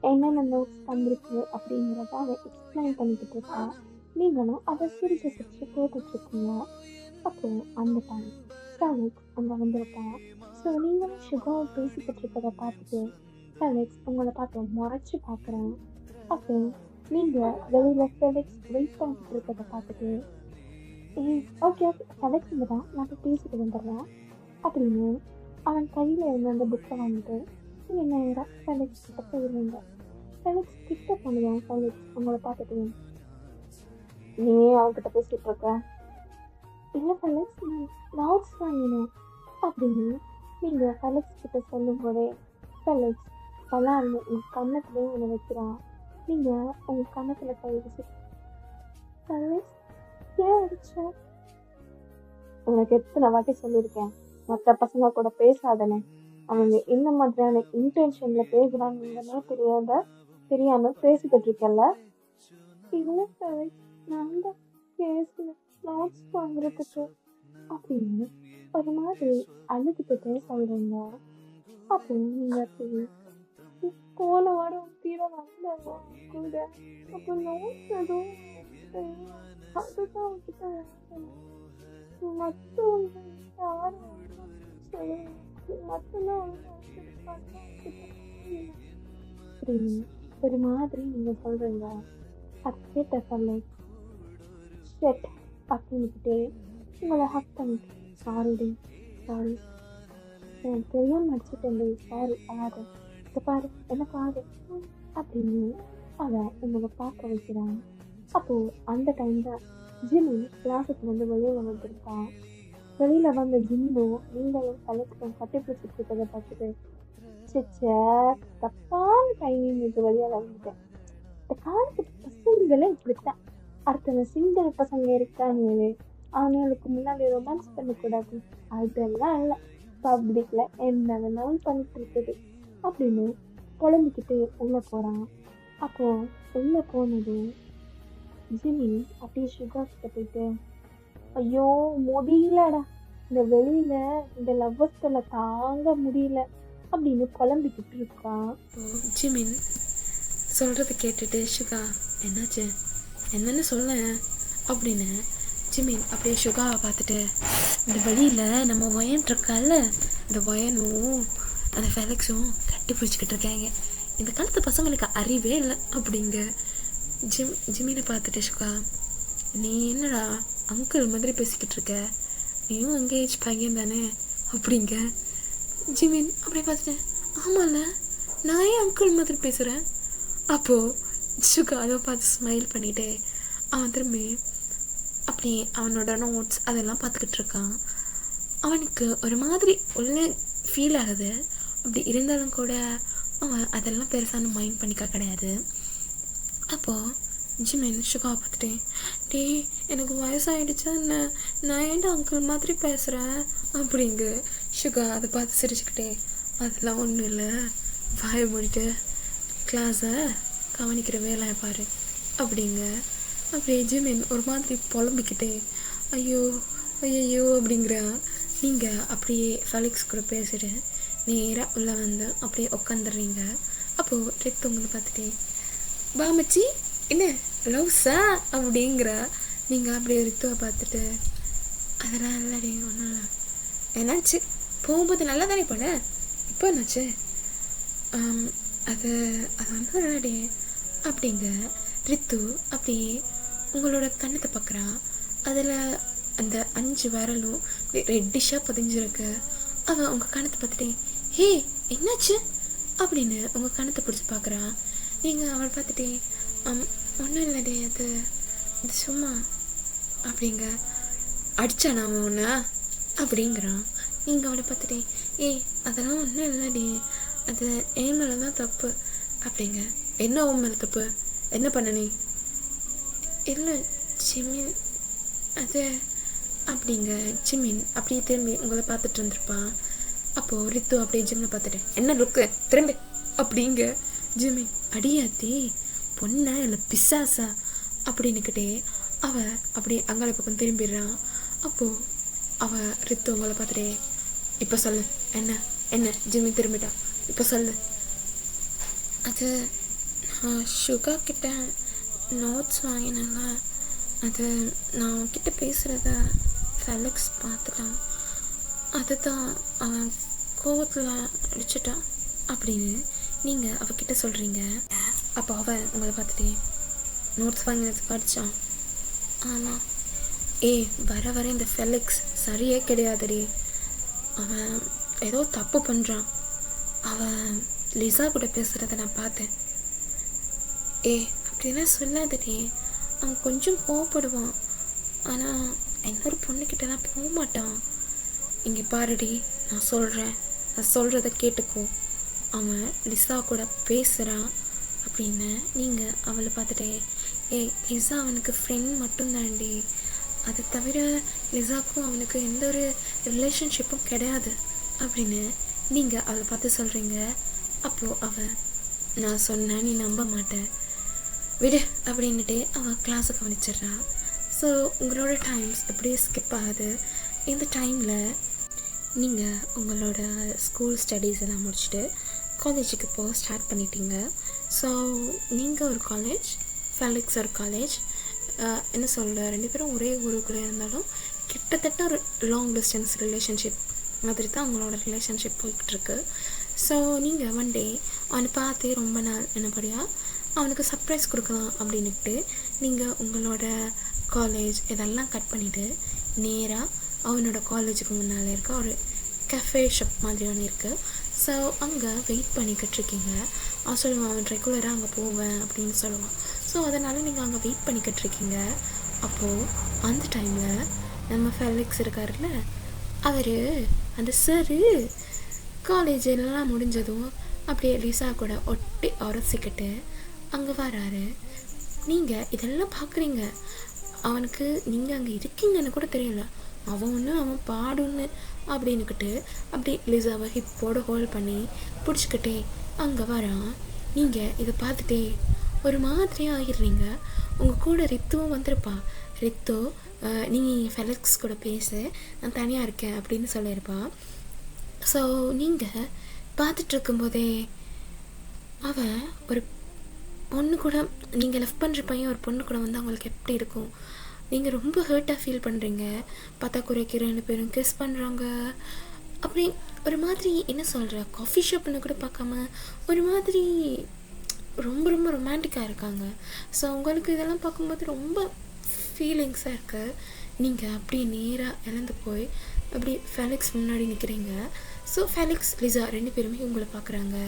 என்னென்ன நோட்ஸ் தந்திருக்கு அப்படிங்கிறத அவன் எக்ஸ்பிளைன் பண்ணிக்கிட்டு இருக்கான். நீங்களும் அதை சிரிச்சு சிரிச்சு கேட்டுட்ருக்கீங்க. அப்போது அந்த டைம் ஃபெலிக்ஸ் அங்கே வந்திருப்பான். ஸோ நீங்களும் ஷுகாவை பேசிக்கிட்டு இருக்கிறத பார்த்துட்டு ஃபெலிக்ஸ் உங்களை பார்த்து முறைச்சி பார்க்குறேன். அப்போ நீங்கள் வெளியில் ஃபெலிக்ஸ் வெயிட் பண்ணிக்கிட்டு இருக்கிறத பார்த்துட்டு, ஓகே ஓகே ஃபெலிக்ஸ் இங்கே தான், நான் போய் பேசிட்டு வந்துடுறேன் அப்படின்னு அவன் கையில் இருந்த அந்த புக்கை வாங்கிட்டு நீங்கள் நேராக ஃபெலிக்ஸ் கிட்ட போயிருந்தீங்க. ஃபெலிக்ஸ் கிட்ட பண்ணுவேன். ஃபெலிக்ஸ் உங்களை பார்த்துட்டு, நீ அவன்கிட்ட பேசிகிட்டு இருக்க? இல்லை ஃபெலிக்ஸ், நான் நோட்ஸ் வாங்கினேன் அப்படின்னு நீங்கள் ஃபெலிக்ஸ் கிட்ட சொல்லும் போதே ஃபெலிக்ஸ் பலான்னு உங்கள் கண்ணத்துலேயும் என்னை வைக்கிறான். நீங்கள் உங்கள் கண்ணத்தில் கை வச்சு, ஃபெலிக்ஸ் ஏன் அடிச்ச? உனக்கு எத்தனை வாட்டி சொல்லியிருக்கேன் மற்ற பசங்க கூட பேசாதனே, அவங்க என்ன மாதிரியான இன்டென்ஷனில் பேசுகிறாங்கன்னே தெரியாமல் பேசிக்கிட்டு இருக்கல. இல்லை ஃபெலிக்ஸ், நான் தான் பேசுகிறேன் நோட்ஸ் வாங்குறதுக்கு அப்படின்னு ஒரு மாதிரி அழுதுகிட்டே சொல்கிறீங்க. அப்போ நீங்கள் போன வாரம் தீர வந்தவங்க கூட அப்போ நோட்ஸ் எதுவும் அதுதான் அவங்ககிட்ட மற்றவங்க யாரும் மட்டும்தான் அப்படின்னு ஒரு மாதிரி நீங்கள் சொல்கிறீங்க. அது கேட்ட ஃபெலிக்ஸ் ஷெட் அப்படின்னுக்கிட்டே உங்களை ஹக் பண்ணிட்டு, சாரி எனக்கு தெரியாமல் நடிச்சிட்டேன், சாரி ஆறு இதை பாரு என்ன பாரு அப்படின்னு அவன் உங்களை பார்க்க வைக்கிறான். அப்போது அந்த டைம் தான் ஜிம்மி கிளாஸுக்கு வந்து வெளியில் வந்துருப்பான். வெளியில் வந்த ஜிம்மும் நீங்களும் ஃபெலிக்ஸும் கட்டி பிடிச்சிட்டு இருக்கிறத பார்த்துட்டு, சிச்சே தப்பான டைமிங்க்கு வெளியில் வந்துட்டேன், இந்த காலத்துக்கு பசங்களே இப்படித்தான், அடுத்த சிங்கிள் பசங்க இருக்காங்க அவனுங்களுக்கு முன்னாடி ரொமான்ஸ் பண்ணக்கூடாது, அதெல்லாம் இல்லை, பப்ளிக்கில் என்ன வேணாலும் பண்ணிட்டு இருக்குது அப்படின்னு குழம்பிக்கிட்டு உள்ளே போகிறான். அப்போது உள்ளே போனது ஜிம்மி அப்படியே ஷுகா கிட்ட போயிட்டு, ஐயோ முடியலடா, இந்த வெளியில் இந்த லவ்வர்ஸ்களை தாங்க முடியல அப்படின்னு குழம்பிக்கிட்டு இருக்கான். ஜிமின் சொல்கிறத கேட்டுட்டு ஷுகா, என்னாச்சு என்னன்னு சொல்ல அப்படின்னு ஜிமின் அப்படியே ஷுகாவை பார்த்துட்டு, இந்த வழியில் நம்ம ஒயன் இருக்கால, இந்த ஒயனும் அந்த ஃபெலிக்ஸும் கட்டி பிடிச்சிக்கிட்டு இருக்காங்க, இந்த காலத்து பசங்களுக்கு அறிவே இல்லை அப்படிங்க. ஜிமினை பார்த்துட்டு ஷுகா, நீ என்னடா அங்கிள் மாதிரி பேசிக்கிட்டு இருக்க, நீயும் எங்கேஜ் பையன் தானே அப்படிங்க. ஜிமின் அப்படியே பார்த்துட்டேன், ஆமாம்ல நான் ஏன் அங்கிள் மாதிரி பேசுகிறேன்? அப்போது ஷுகா அதை பார்த்து ஸ்மைல் பண்ணிவிட்டு அவன் திரும்பி அப்படி அவனோட நோட்ஸ் அதெல்லாம் பார்த்துக்கிட்டு இருக்கான். அவனுக்கு ஒரு மாதிரி உள்ள ஃபீல் ஆகுது. அப்படி இருந்தாலும் கூட அவன் அதெல்லாம் பெருசான மைண்ட் பண்ணிக்க கிடையாது. அப்போது ஜிமின் ஷுகாவை பார்த்துட்டு, டேய் எனக்கு வயசாகிடுச்சா என்ன, நான் ஏன்டா அங்கிள் மாதிரி பேசுகிறேன் அப்படிங்க சுகா. அதை பார்த்து சிரிச்சுக்கிட்டே, அதெல்லாம் ஒன்றும் இல்லை, வாயை மூடிட்டு கிளாஸை கவனிக்கிற வேலையை பாரு அப்படிங்க. அப்படியே ஜிமின் ஒரு மாதிரி புலம்பிக்கிட்டே ஐயோ ஐயோ அப்படிங்கிற. நீங்கள் அப்படியே ஃபெலிக்ஸ் கூட பேசிட்டு நேராக உள்ளே வந்து அப்படியே உட்காந்துடுறீங்க. அப்போது ரித்து உங்களை பார்த்துட்டே, பாமச்சி என்ன லவ்ஸா அப்படிங்கிற. நீங்கள் அப்படியே ரித்துவை பார்த்துட்டு, அதெல்லாம் இல்லடி ஒன்றும் இல்லை, என்னாச்சு போகும்போது நல்லா தானே போன, இப்போ என்னாச்சு, அது அது ஒன்றும் இல்லடி அப்படிங்க. ரித்து அப்படியே உங்களோட கண்ணத்தை பார்க்குறா. அதில் அந்த 5 விரலும் ரெட்டிஷாக பதிஞ்சிருக்கு. அவள் உங்கள் கணத்தை பார்த்துட்டே, ஹே என்னாச்சு அப்படின்னு உங்கள் கணத்தை பிடிச்சி பார்க்குறா. நீங்கள் அவளை பார்த்துட்டே, ஒன்றும் இல்லைடே, அது இது சும்மா அப்படிங்க. அடித்தா நாம ஒன்று அப்படிங்கிறான். நீங்கள் அவளை பார்த்துட்டே, ஏய் அதெல்லாம் ஒன்றும் இல்லைடே, அது என் மேலே தான் தப்பு அப்படிங்க. என்ன உன் மேலே தப்பு, என்ன பண்ண நீ? இல்லை ஜிமின் அது அப்படிங்க. ஜிமின் அப்படியே திரும்பி உங்களை பார்த்துட்டு இருந்திருப்பான். அப்போது ரித்து அப்படியே ஜிம்மில் பார்த்துட்டு, என்ன லுக்கு திரும்பி அப்படிங்க. ஜிமின் அடியாத்தி பொண்ணை இல்லை பிசாசா அப்படின்னுக்கிட்டே அவள் அப்படியே அங்காள பக்கம் திரும்பிடுறான். அப்போது அவள் ரித்து உங்களை பார்த்துட்டே, இப்போ சொல்லு என்ன என்ன ஜிமின் திரும்பிட்டா, இப்போ சொல்லு. அது நான் சுகா கிட்ட நோட்ஸ் வாங்கினேன்ல, அது நான் அவன்கிட்ட பேசுகிறத ஃபெலிக்ஸ் பார்த்துட்டான், அதுதான் அவன் கோவத்தில் அடிச்சிட்டான் அப்படின்னு நீங்கள் அவகிட்ட சொல்கிறீங்க. அப்போ அவன் உங்களை பார்த்துட்டே, நோட்ஸ் வாங்கினது படித்தான். ஆமாம். வர வர இந்த ஃபெலிக்ஸ் சரியே கிடையாதுடி, அவன் ஏதோ தப்பு பண்ணுறான், அவன் லிசா கூட பேசுகிறத நான் பார்த்தேன். அப்படிலாம் சொல்லாதடி, அவன் கொஞ்சம் கோவப்படுவான், ஆனால் இன்னொரு பொண்ணுக்கிட்டலாம் போக மாட்டான். இங்கே பாருடி, நான் சொல்கிறத கேட்டுக்கோ, அவன் லிசா கூட பேசுகிறான் அப்படின்னு நீங்கள் அவளை பார்த்துட்டே, லிசா அவனுக்கு ஃப்ரெண்ட் மட்டும்தாண்டி, அதை தவிர லிசாக்கும் அவனுக்கு எந்த ஒரு ரிலேஷன்ஷிப்பும் கிடையாது அப்படின்னு நீங்கள் அவளை பார்த்து சொல்கிறீங்க. அப்போது அவள், நான் சொன்னேன் நீ நம்ப மாட்டேன், விடு அப்படின்னுட்டு அவள் கிளாஸை கவனிச்சிட்றா. ஸோ உங்களோட டைம்ஸ் எப்படியே ஸ்கிப் ஆகுது. இந்த டைமில் நீங்கள் உங்களோட ஸ்கூல் ஸ்டடீஸ் எல்லாம் முடிச்சுட்டு காலேஜுக்கு போக ஸ்டார்ட் பண்ணிட்டீங்க. ஸோ நீங்கள் ஒரு காலேஜ், ஃபெலிக்ஸ் ஒரு காலேஜ், என்ன சொல்ல, 2 பேரும் ஒரே ஊருக்குள்ளே இருந்தாலும் கிட்டத்தட்ட ஒரு லாங் டிஸ்டன்ஸ் ரிலேஷன்ஷிப் மாதிரி தான் உங்களோட ரிலேஷன்ஷிப் போய்கிட்டுருக்கு. ஸோ நீங்கள் ஒன் டே அவனை பார்த்து ரொம்ப நாள் என்னபடியாக அவனுக்கு சர்ப்ரைஸ் கொடுக்கலாம் அப்படின்னுட்டு நீங்கள் உங்களோட காலேஜ் இதெல்லாம் கட் பண்ணிவிட்டு நேராக அவனோட காலேஜுக்கு முன்னால் இருக்க ஒரு கஃபே ஷாப் மாதிரி ஒன்று இருக்குது. ஸோ அங்கே வெயிட் பண்ணிக்கிட்டு இருக்கீங்க. அவன் சொல்லுவான், அவன் ரெகுலராக அங்கே போவேன் அப்படின்னு சொல்லுவான். ஸோ அதனால் நீங்கள் அங்கே வெயிட் பண்ணிக்கிட்டு இருக்கீங்க. அப்போது அந்த டைமில் நம்ம ஃபெலிக்ஸ் இருக்கார்ல, அவர் அந்த சார் காலேஜ் எல்லாம் முடிஞ்சதும் அப்படியே லிசா கூட ஒட்டி உரசிக்கிட்டு அங்கே வராரு. நீங்கள் இதெல்லாம் பார்க்குறீங்க, அவனுக்கு நீங்கள் அங்கே இருக்கீங்கன்னு கூட தெரியல, அவன் ஒன்று அவன் பாடுன்னு அப்படின்னுக்கிட்டு அப்படியே லிசாவை ஹிப்போடு ஹோல்ட் பண்ணி பிடிச்சிக்கிட்டே அங்கே வரான். நீங்கள் இதை பார்த்துட்டே ஒரு மாதிரியாக ஆகிடுறீங்க. உங்கள் கூட ரித்துவும் வந்திருப்பா. ரித்து, நீங்கள் ஃபெலிக்ஸ் கூட பேசு, நான் தனியாக இருக்கேன் அப்படின்னு சொல்லியிருப்பான். ஸோ நீங்கள் பார்த்துட்ருக்கும்போதே அவன் ஒரு பொண்ணு கூட, நீங்கள் லவ் பண்ணுற பையன் ஒரு பொண்ணு கூட வந்து அவங்களுக்கு எப்படி இருக்கும், நீங்கள் ரொம்ப ஹர்ட்டாக ஃபீல் பண்ணுறீங்க. பார்த்தா குறைக்கு 2 பேரும் கிஸ் பண்ணுறாங்க. அப்படி ஒரு மாதிரி என்ன சொல்கிற, காஃபி ஷாப்னு கூட பார்க்காம ஒரு மாதிரி ரொம்ப ரொம்ப ரொமான்டிக்காக இருக்காங்க. ஸோ உங்களுக்கு இதெல்லாம் பார்க்கும்போது ரொம்ப ஃபீலிங்ஸாக இருக்குது. நீங்கள் அப்படியே நேராக இழந்து போய் அப்படி ஃபெலிக்ஸ் முன்னாடி நிற்கிறீங்க. ஸோ ஃபெலிக்ஸ், லிசா 2 பேருமே உங்களை பார்க்குறாங்க.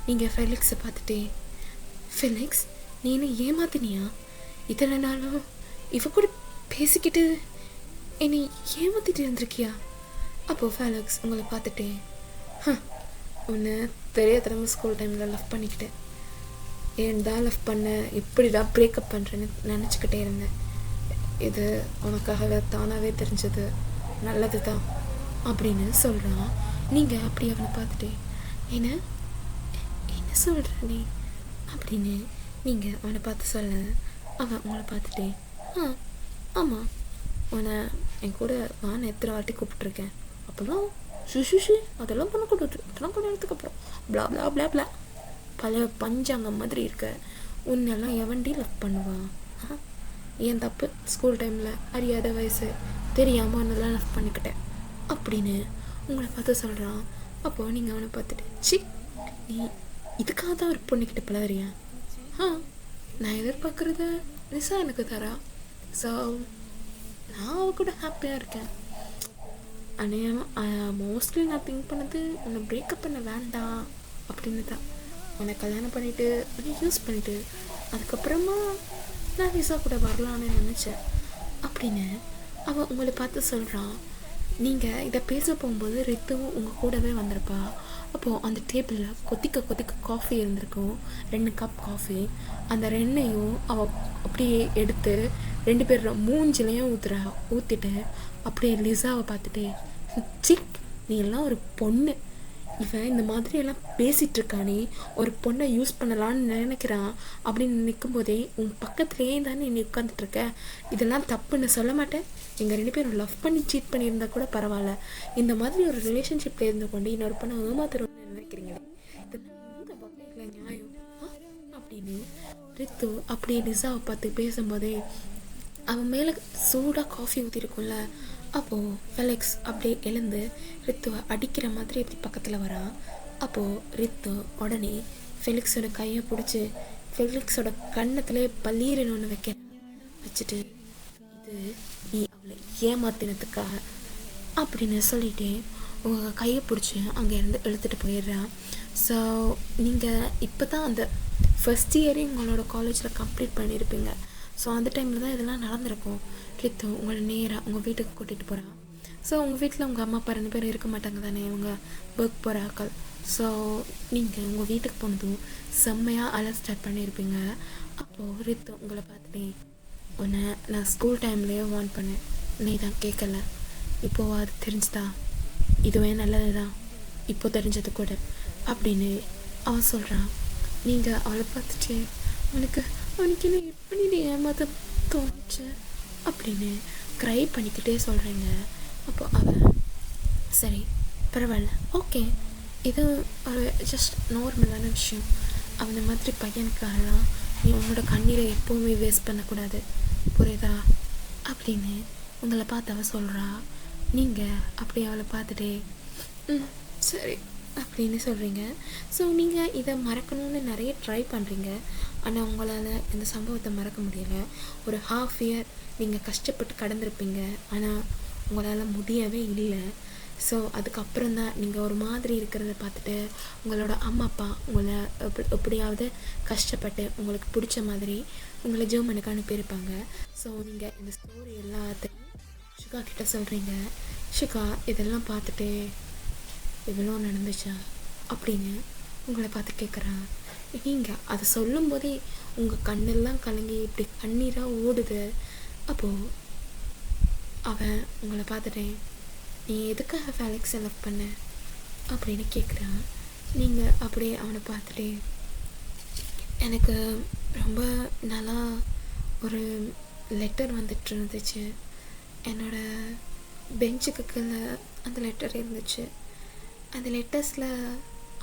நீங்கள் ஃபெலிக்ஸை பார்த்துட்டே, ஃபெலிக்ஸ் நீ என்ன ஏமாத்தினியா, இத்தனை நாளும் இவ கூட பேசிக்கிட்டு என்னை ஏமாத்திட்டு இருந்திருக்கியா? அப்போது ஃபெலிக்ஸ் உங்களை பார்த்துட்டே, ஒன்று தெரியாதனமா ஸ்கூல் டைமில் லவ் பண்ணிக்கிட்டேன், ஏன்டா லவ் பண்ண, எப்படிடா பிரேக்கப் பண்ணுறேன்னு நினச்சிக்கிட்டே இருந்தேன். இது உனக்காகவே தானாகவே தெரிஞ்சது, நல்லது தான் அப்படின்னு சொல்கிறான். நீங்கள் அப்படி அவனை பார்த்துட்டு என்ன என்ன சொல்கிற நீ அப்படின்னு நீங்கள் அவனை பார்த்து சொல்ல, அவன் உங்களை பார்த்துட்டு ஆமாம், உன்னை என் கூட நான் எத்தனை வாட்டி கூப்பிட்ருக்கேன், அப்போல்லாம் சுஷுஷி அதெல்லாம் பண்ணக்கூடாது, அதெல்லாம் கல்யாணத்துக்கு அப்புறம் பிளா பிளா பிளா பிளா பல பஞ்சாங்கம் மாதிரி இருக்க, உன்னெல்லாம் எவன்டி லவ் பண்ணுவான், என் தப்பு, ஸ்கூல் டைமில் அறியாத வயசு தெரியாமல் உன்னெல்லாம் லவ் பண்ணிக்கிட்டேன் அப்படின்னு உங்களை பார்த்து சொல்கிறான். அப்போது நீங்கள் அவனை பார்த்துட்டு சி நீ இதுக்காக தான் ஒரு பொண்ணுக்கிட்ட பழகிறியா, நான் எதிர்பார்க்குறத நிசா எனக்கு தரா, ஸோ நான் அவ கூட ஹாப்பியாக இருக்கேன். ஆனால் மோஸ்ட்லி நான் திங்க் பண்ணது உன்னை பிரேக்கப் பண்ண வேண்டாம் அப்படின்னு தான். உன்னை கல்யாணம் பண்ணிவிட்டு உன்னை யூஸ் பண்ணிவிட்டு அதுக்கப்புறமா நான் நிசா கூட வரலான்னு நினச்சேன் அப்படின்னு அவன் உங்களை பார்த்து சொல்கிறான். நீங்கள் இதை பேச போகும்போது ரித்துவும் உங்கள் கூடவே வந்திருப்பா. அப்போது அந்த டேபிளில் கொதிக்க கொதிக்க காஃபி இருந்திருக்கும், 2 கப் காஃபி. அந்த 2ஐயும் அவள் அப்படியே எடுத்து 2 பேர் மூஞ்சிலையும் ஊற்றிட்டு அப்படியே லிசாவை பார்த்துட்டு சிக் நீ எல்லாம் ஒரு பொண்ணு, இவன் இந்த மாதிரியெல்லாம் பேசிகிட்ருக்கானே, ஒரு பொண்ணை யூஸ் பண்ணலான்னு நினைக்கிறான் அப்படின்னு நினைக்கும் போதே உன் பக்கத்துலேயே தானே நீ உட்காந்துட்ருக்க, இதெல்லாம் தப்புன்னு சொல்ல மாட்டேன். எங்கள் 2 பேரும் லவ் பண்ணி சீட் பண்ணியிருந்தா கூட பரவாயில்ல, இந்த மாதிரி ஒரு ரிலேஷன்ஷிப்பில் இருந்து கொண்டு இன்னொரு பொண்ணை ஏமாத்துறோன்னு நினைக்கிறீங்களே, இதெல்லாம் இந்த வகையில் நியாயம் அப்படின்னு ரித்து அப்படியே லிசாவை பார்த்து பேசும்போதே அவன் மேலே சூடாக காஃபி ஊற்றிருக்கும்ல. அப்போது ஃபெலிக்ஸ் அப்படியே எழுந்து ரித்துவை அடிக்கிற மாதிரி இப்படி பக்கத்தில் வரான். அப்போது ரித்து உடனே ஃபெலிக்ஸோட கையை பிடிச்சி ஃபெலிக்ஸோட கன்னத்திலே பல்லீரன்னு வச்சுட்டு இது நீ அவளை ஏமாத்தினதுக்காக அப்படின்னு சொல்லிட்டு உங்கள் கையை பிடிச்சி அங்கேருந்து இழுத்துட்டு போயிடுறான். ஸோ நீங்கள் இப்போ தான் அந்த ஃபஸ்ட் இயரே உங்களோட காலேஜில் கம்ப்ளீட் பண்ணியிருப்பீங்க. ஸோ அந்த டைமில் தான் இதெல்லாம் நடந்திருக்கும். ரித்து உங்களை நேராக உங்கள் வீட்டுக்கு கூட்டிகிட்டு போகிறான். ஸோ உங்கள் வீட்டில் உங்கள் அம்மா அப்பா 2 பேரும் இருக்க மாட்டாங்க தானே, அவங்க ஒர்க் போகிற ஆக்கள். ஸோ நீங்கள் உங்கள் வீட்டுக்கு போனதும் செம்மையாக அலர் ஸ்டார்ட் பண்ணியிருப்பீங்க. அப்போது ரித்து உங்களை பார்த்துட்டே உன்னை நான் ஸ்கூல் டைம்லேயே வார்ன் பண்ணேன், நீ தான் கேட்கல, இப்போது அது தெரிஞ்சுதா, இதுவே நல்லது தான் இப்போ தெரிஞ்சது கூட அப்படின்னு அவன் சொல்கிறான். நீங்கள் அவளை பார்த்துட்டு அவனுக்கு என்ன எப்படி நீ ஏமாத்த தோணுச்சு அப்படின்னு க்ரை பண்ணிக்கிட்டே சொல்கிறீங்க. அப்போ அவன் சரி பரவாயில்ல, ஓகே, இது ஒரு ஜஸ்ட் நார்மலான விஷயம், அந்த மாதிரி பையனுக்காகலாம் நீ உன்னோட கண்ணீரை எப்போவுமே வேஸ்ட் பண்ணக்கூடாது, புரியுதா அப்படின்னு உங்களை பார்த்து அவள் சொல்கிறா. நீங்கள் அப்படி அவளை பார்த்துட்டே சரி அப்படின்னு சொல்கிறீங்க. ஸோ நீங்கள் இதை மறக்கணும்னு நிறைய ட்ரை பண்ணுறீங்க, ஆனால் உங்களால் இந்த சம்பவத்தை மறக்க முடியலை. ஒரு ½ இயர் நீங்கள் கஷ்டப்பட்டு கடந்திருப்பீங்க, ஆனால் உங்களால் முடியவே இல்லை. ஸோ அதுக்கப்புறம் தான் நீங்கள் ஒரு மாதிரி இருக்கிறத பார்த்துட்டு உங்களோட அம்மா அப்பா உங்களை எப்படியாவது கஷ்டப்பட்டு உங்களுக்கு பிடிச்ச மாதிரி உங்களை ஜெர்மனுக்கு அனுப்பியிருப்பாங்க. ஸோ நீங்கள் இந்த ஸ்டோரி எல்லாத்தையும் ஷிகா கிட்ட சொல்கிறீங்க. ஷிகா இதெல்லாம் பார்த்துட்டு இவ்வளோ நடந்துச்சா அப்படின்னு உங்களை பார்த்து கேட்குறா. நீங்கள் அதை சொல்லும்போதே உங்கள் கண்ணெல்லாம் கலங்கி இப்படி கண்ணீராக ஓடுது. அப்போது அவன் உங்களை பார்த்துட்டேன், நீ எதுக்காக ஃபெலிக்ஸை லவ் பண்ண அப்படின்னு கேட்குறான். நீங்கள் அப்படியே அவனை பார்த்துட்டே எனக்கு ரொம்ப நல்லா ஒரு லெட்டர் வந்துட்டு இருந்துச்சு, என்னோடய பெஞ்சுக்கு கீழே அந்த லெட்டர் இருந்துச்சு, அந்த லெட்டர்ஸில்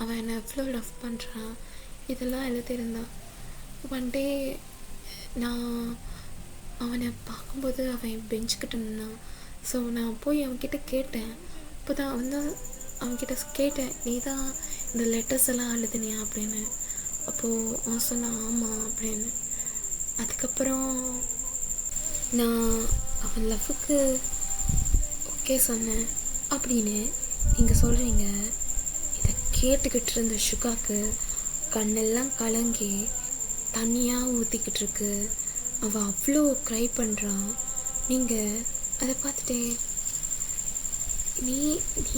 அவன் என்னை எவ்வளோ லவ் பண்ணுறான் இதெல்லாம் எழுதியிருந்தான். ஒன் டே நான் அவனை பார்க்கும்போது அவன் என் பெஞ்சுக்கிட்ட நின்னான். ஸோ நான் போய் அவன்கிட்ட கேட்டேன். அப்போ தான் அவன்கிட்ட கேட்டேன், நீ தான் இந்த லெட்டர்ஸ் எல்லாம் எழுதுனியா அப்படின்னு. அப்போது அவன் சொன்னான் ஆமாம் அப்படின்னு. அதுக்கப்புறம் நான் அவன் லவ்வுக்கு ஓகே சொன்னேன் அப்படின்னு நீங்கள் சொல்கிறீங்க. இதை கேட்டுக்கிட்டு இருந்த ஷுகாக்கு கண்ணெல்லாம் கலங்கி தண்ணியாக ஊற்றிக்கிட்டு இருக்கு. அவள் அவ்வளோ க்ரை பண்ணுறான். நீங்கள் அதை பார்த்துட்டே நீ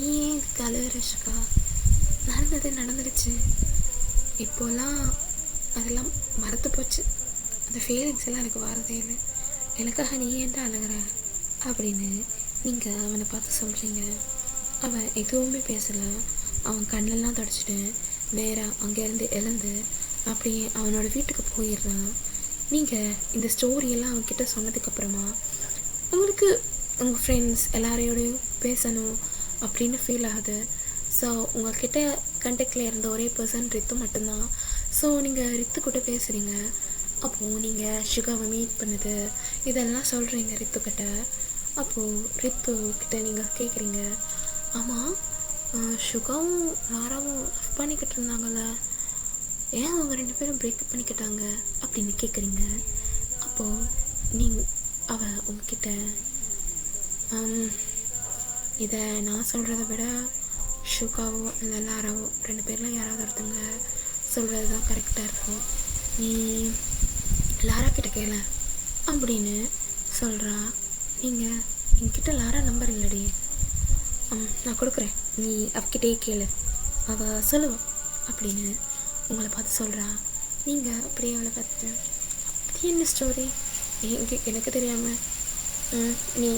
ஏன் கலர் ஷுகா, நடந்தது நடந்துடுச்சு, இப்போலாம் அதெல்லாம் மறந்து போச்சு, அந்த ஃபீலிங்ஸ் எல்லாம் எனக்கு வரதே இல்லை, எனக்காக நீ ஏன்டா அழுகிற அப்படின்னு நீங்கள் அவனை பார்த்து சொல்கிறீங்க. அவன் எதுவுமே பேசலை. அவன் கண்ணெல்லாம் தொடச்சிட்டு நேராக அங்கேருந்து எழுந்து அப்படியே அவனோட வீட்டுக்கு போயிடுறான். நீங்கள் இந்த ஸ்டோரியெல்லாம் அவன்கிட்ட சொன்னதுக்கப்புறமா உங்களுக்கு உங்கள் ஃப்ரெண்ட்ஸ் எல்லாரையோடையும் பேசணும் அப்படின்னு ஃபீல் ஆகுது. ஸோ உங்கள்கிட்ட கண்டெக்டில் இருந்த ஒரே பர்சன் ரித்து மட்டும்தான். ஸோ நீங்கள் ரித்து கூட பேசுகிறீங்க. அப்போது நீங்கள் சுகாவை மீட் பண்ணுது இதெல்லாம் சொல்கிறீங்க ரித்துக்கிட்ட. அப்போது ரித்து கிட்ட நீங்கள் கேட்குறீங்க, ஆமாம் சுகாவும் லாராவும் லவ் பண்ணிக்கிட்டு இருந்தாங்கள்ல, ஏன் அவங்க 2 பேரும் பிரேக்கப் பண்ணிக்கிட்டாங்க அப்படின்னு கேட்குறீங்க. அப்போது அவள் உங்ககிட்ட இதை நான் சொல்கிறத விட சுகாவோ இல்லை லாராவோ 2 பேரில் யாராவது ஒருத்தவங்க சொல்கிறது தான் கரெக்டாக இருக்கும், நீ லாரா கிட்ட கேள அப்படின்னு சொல்கிறா. நீங்கள் என்கிட்ட லாரா நம்பர் இல்லடி, நான் கொடுக்குறேன், நீ அவகிட்டே கேளு, அவள் சொல்லுவாள் அப்படின்னு உங்களை பார்த்து சொல்கிறா. நீங்கள் அப்படியே அவளை பார்த்து அப்படி என்ன ஸ்டோரி எனக்கு தெரியாமல் நீ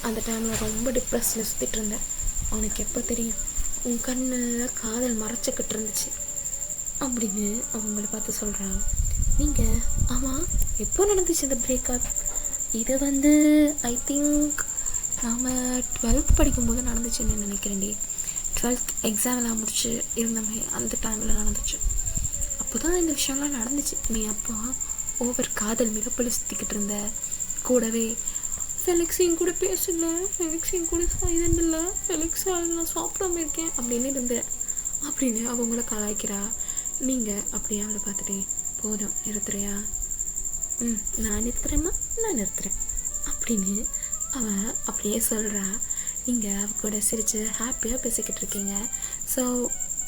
அந்த டைமில் ரொம்ப டிப்ரெஸில் சுற்றிட்டு இருந்த, அவனுக்கு எப்போ தெரியும் உன் கண்ணில் காதல் மறைச்சிக்கிட்டு இருந்துச்சு அப்படின்னு அவங்கள பார்த்து சொல்கிறான். நீங்கள் ஆமாம் எப்போ நடந்துச்சு இந்த பிரேக்கப்? இது ஐ திங்க் நாம் 12th படிக்கும்போது நடந்துச்சுன்னு நினைக்கிறேன்டி. 12th எக்ஸாம்லாம் முடிச்சு இருந்தமே அந்த டைமில் நடந்துச்சு. அப்போ தான் இந்த விஷயம்லாம் நடந்துச்சு. நீ அப்போ ஓவர் காதல் மிகப்பொழி சுற்றிக்கிட்டு இருந்த. கூடவே ஃபெலிக்ஸையும் கூட பேசல, ஃபெலிக்ஸையும் கூட சைலண்ட் இல்லை, ஃபெலிக்ஸா நான் சாப்பிடாம இருக்கேன் அப்படின்னு இருந்தேன் அப்படின்னு அவங்கள கலாய்க்கிறா. நீங்கள் அப்படியே அவளை பார்த்துட்டே போதும் நிறுத்துறியா? நான் நிறுத்துறேம்மா, நான் நிறுத்துறேன் அப்படின்னு அவள் அப்படியே சொல்கிறா. நீங்கள் அவ கூட சிரித்து ஹாப்பியாக பேசிக்கிட்டு இருக்கீங்க. ஸோ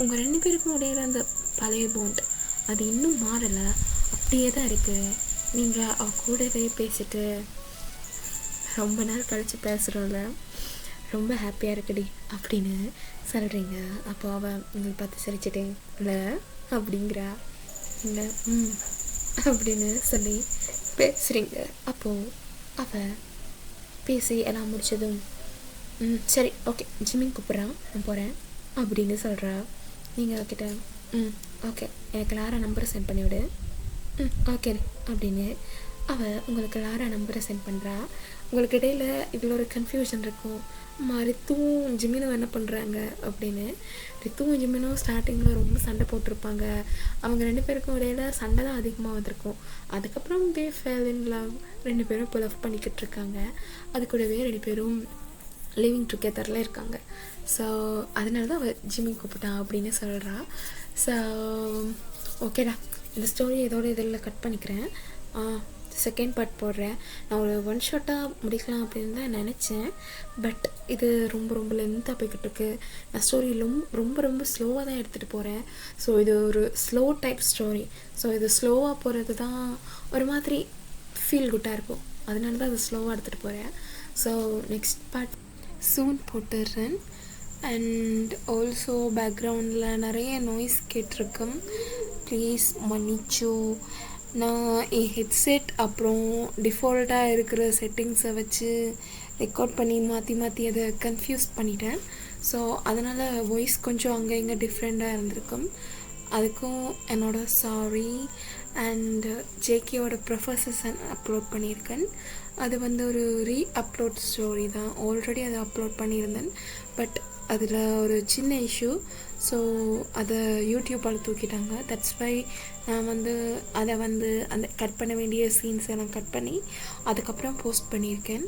உங்கள் 2 பேருக்கும் இடையில அந்த பழைய பாண்ட் அது இன்னும் மாறலை, அப்படியே தான் இருக்குது. நீங்கள் அவ கூடவே பேசிட்டு ரொம்ப நாள் கழித்து பேசுகிறோம்ல, ரொம்ப ஹாப்பியாக இருக்குடி அப்படின்னு சொல்கிறீங்க. அப்போ அவள் உங்களை பார்த்து சிரிச்சிட்டே இல்லை அப்படிங்கிறா. இல்லை அப்படின்னு சொல்லி பேசுகிறீங்க. அப்போது அவள் பேசி எல்லாம் முடிச்சதும் சரி ஓகே ஜிம்மிங் கூப்பிட்றான் நான் போகிறேன் அப்படின்னு சொல்கிறா. நீங்கள் அவகிட்ட ஓகே எனக்கு லாரா நம்பரை சென்ட் பண்ணிவிடு, ஓகே அப்படின்னு அவள் உங்களுக்கு லாரா நம்பரை சென்ட் பண்ணுறா. உங்களுக்கு இடையில் இதில் ஒரு கன்ஃபியூஷன் இருக்கும், ரித்துவும் ஜிமினும் என்ன பண்ணுறாங்க அப்படின்னு. ரித்துவும் ஜிமினும் ஸ்டார்டிங்கில் ரொம்ப சண்டை போட்டிருப்பாங்க. அவங்க 2 பேருக்கும் இடையில சண்டை தான் அதிகமாக வந்திருக்கும். அதுக்கப்புறம் தே ஃபெல் இன் லவ், 2 பேரும் இப்போ லவ் பண்ணிக்கிட்டு இருக்காங்க. அது கூடவே 2 பேரும் லிவிங் டுகெதரில் இருக்காங்க. ஸோ அதனால தான் அவள் ஜிம்மி கூப்பிட்டான் அப்படின்னு சொல்கிறா. ஸோ ஓகேடா, இந்த ஸ்டோரி இதோட இதில் கட் பண்ணிக்கிறேன், செகண்ட் பார்ட் போடுறேன். நான் ஒரு 1 ஷாட்டாக முடிக்கலாம் அப்படின்னு தான் நினச்சேன். பட் இது ரொம்ப லென்த்தாக போய்கிட்டு இருக்கு. நான் ஸ்டோரி ரொம்ப ஸ்லோவாக தான் எடுத்துகிட்டு போகிறேன். ஸோ இது ஒரு ஸ்லோ டைப் ஸ்டோரி. ஸோ இது ஸ்லோவாக போகிறது தான் ஒரு மாதிரி ஃபீல் குட்டாக இருக்கும். அதனால தான் அது ஸ்லோவாக எடுத்துகிட்டு போகிறேன். ஸோ நெக்ஸ்ட் பார்ட் சூன் போட்டுடுறேன். அண்ட் ஆல்சோ பேக்ரவுண்டில் நிறைய நாய்ஸ் கேட்டிருக்கேன், ப்ளீஸ் மன்னிச்சோ. நான் என் ஹெட்செட் அப்புறம் டிஃபால்ட்டாக இருக்கிற செட்டிங்ஸை வச்சு ரெக்கார்ட் பண்ணி மாற்றி அதை கன்ஃபியூஸ் பண்ணிட்டேன். ஸோ அதனால் வாய்ஸ் கொஞ்சம் அங்கே இங்கே டிஃப்ரெண்ட்டாக இருந்திருக்கும். அதுக்கும் என்னோட சாரி. அண்ட் ஜேகேயோட ப்ரொஃபஸர்ஸ் அப்லோட் பண்ணியிருக்கேன். அது ஒரு அப்லோட் ஸ்டோரி தான். ஆல்ரெடி அதை அப்லோட் பண்ணியிருந்தேன். பட் அதில் ஒரு சின்ன இஷ்யூ. ஸோ அதை யூடியூப்பால் தூக்கிட்டாங்க. தட்ஸ் வை நான் அதை அந்த கட் பண்ண வேண்டிய சீன்ஸ் எல்லாம் கட் பண்ணி அதுக்கப்புறம் போஸ்ட் பண்ணியிருக்கேன்.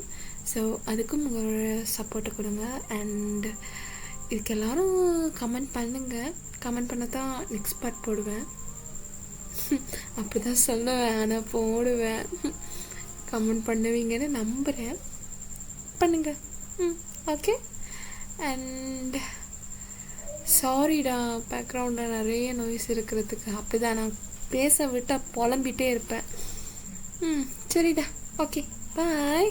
ஸோ அதுக்கும் உங்களோட சப்போர்ட்டை கொடுங்க. அண்ட் இதுக்கு எல்லோரும் கமெண்ட் பண்ணுங்கள். கமெண்ட் பண்ண தான் நெக்ஸ்ட் பார்ட் போடுவேன். அப்படி தான் சொல்லுவேன், ஆனால் போடுவேன். கமெண்ட் பண்ணுவீங்கன்னு நம்புகிறேன், பண்ணுங்கள். ஓகே. அண்ட் சாரிடா, பேக்ரவுண்டில் நிறைய நாய்ஸ் இருக்கிறதுக்கு. அப்படி தான் நான் பேச விட்டால் புலம்பிகிட்டே இருப்பேன். சரிடா, ஓகே, பாய்.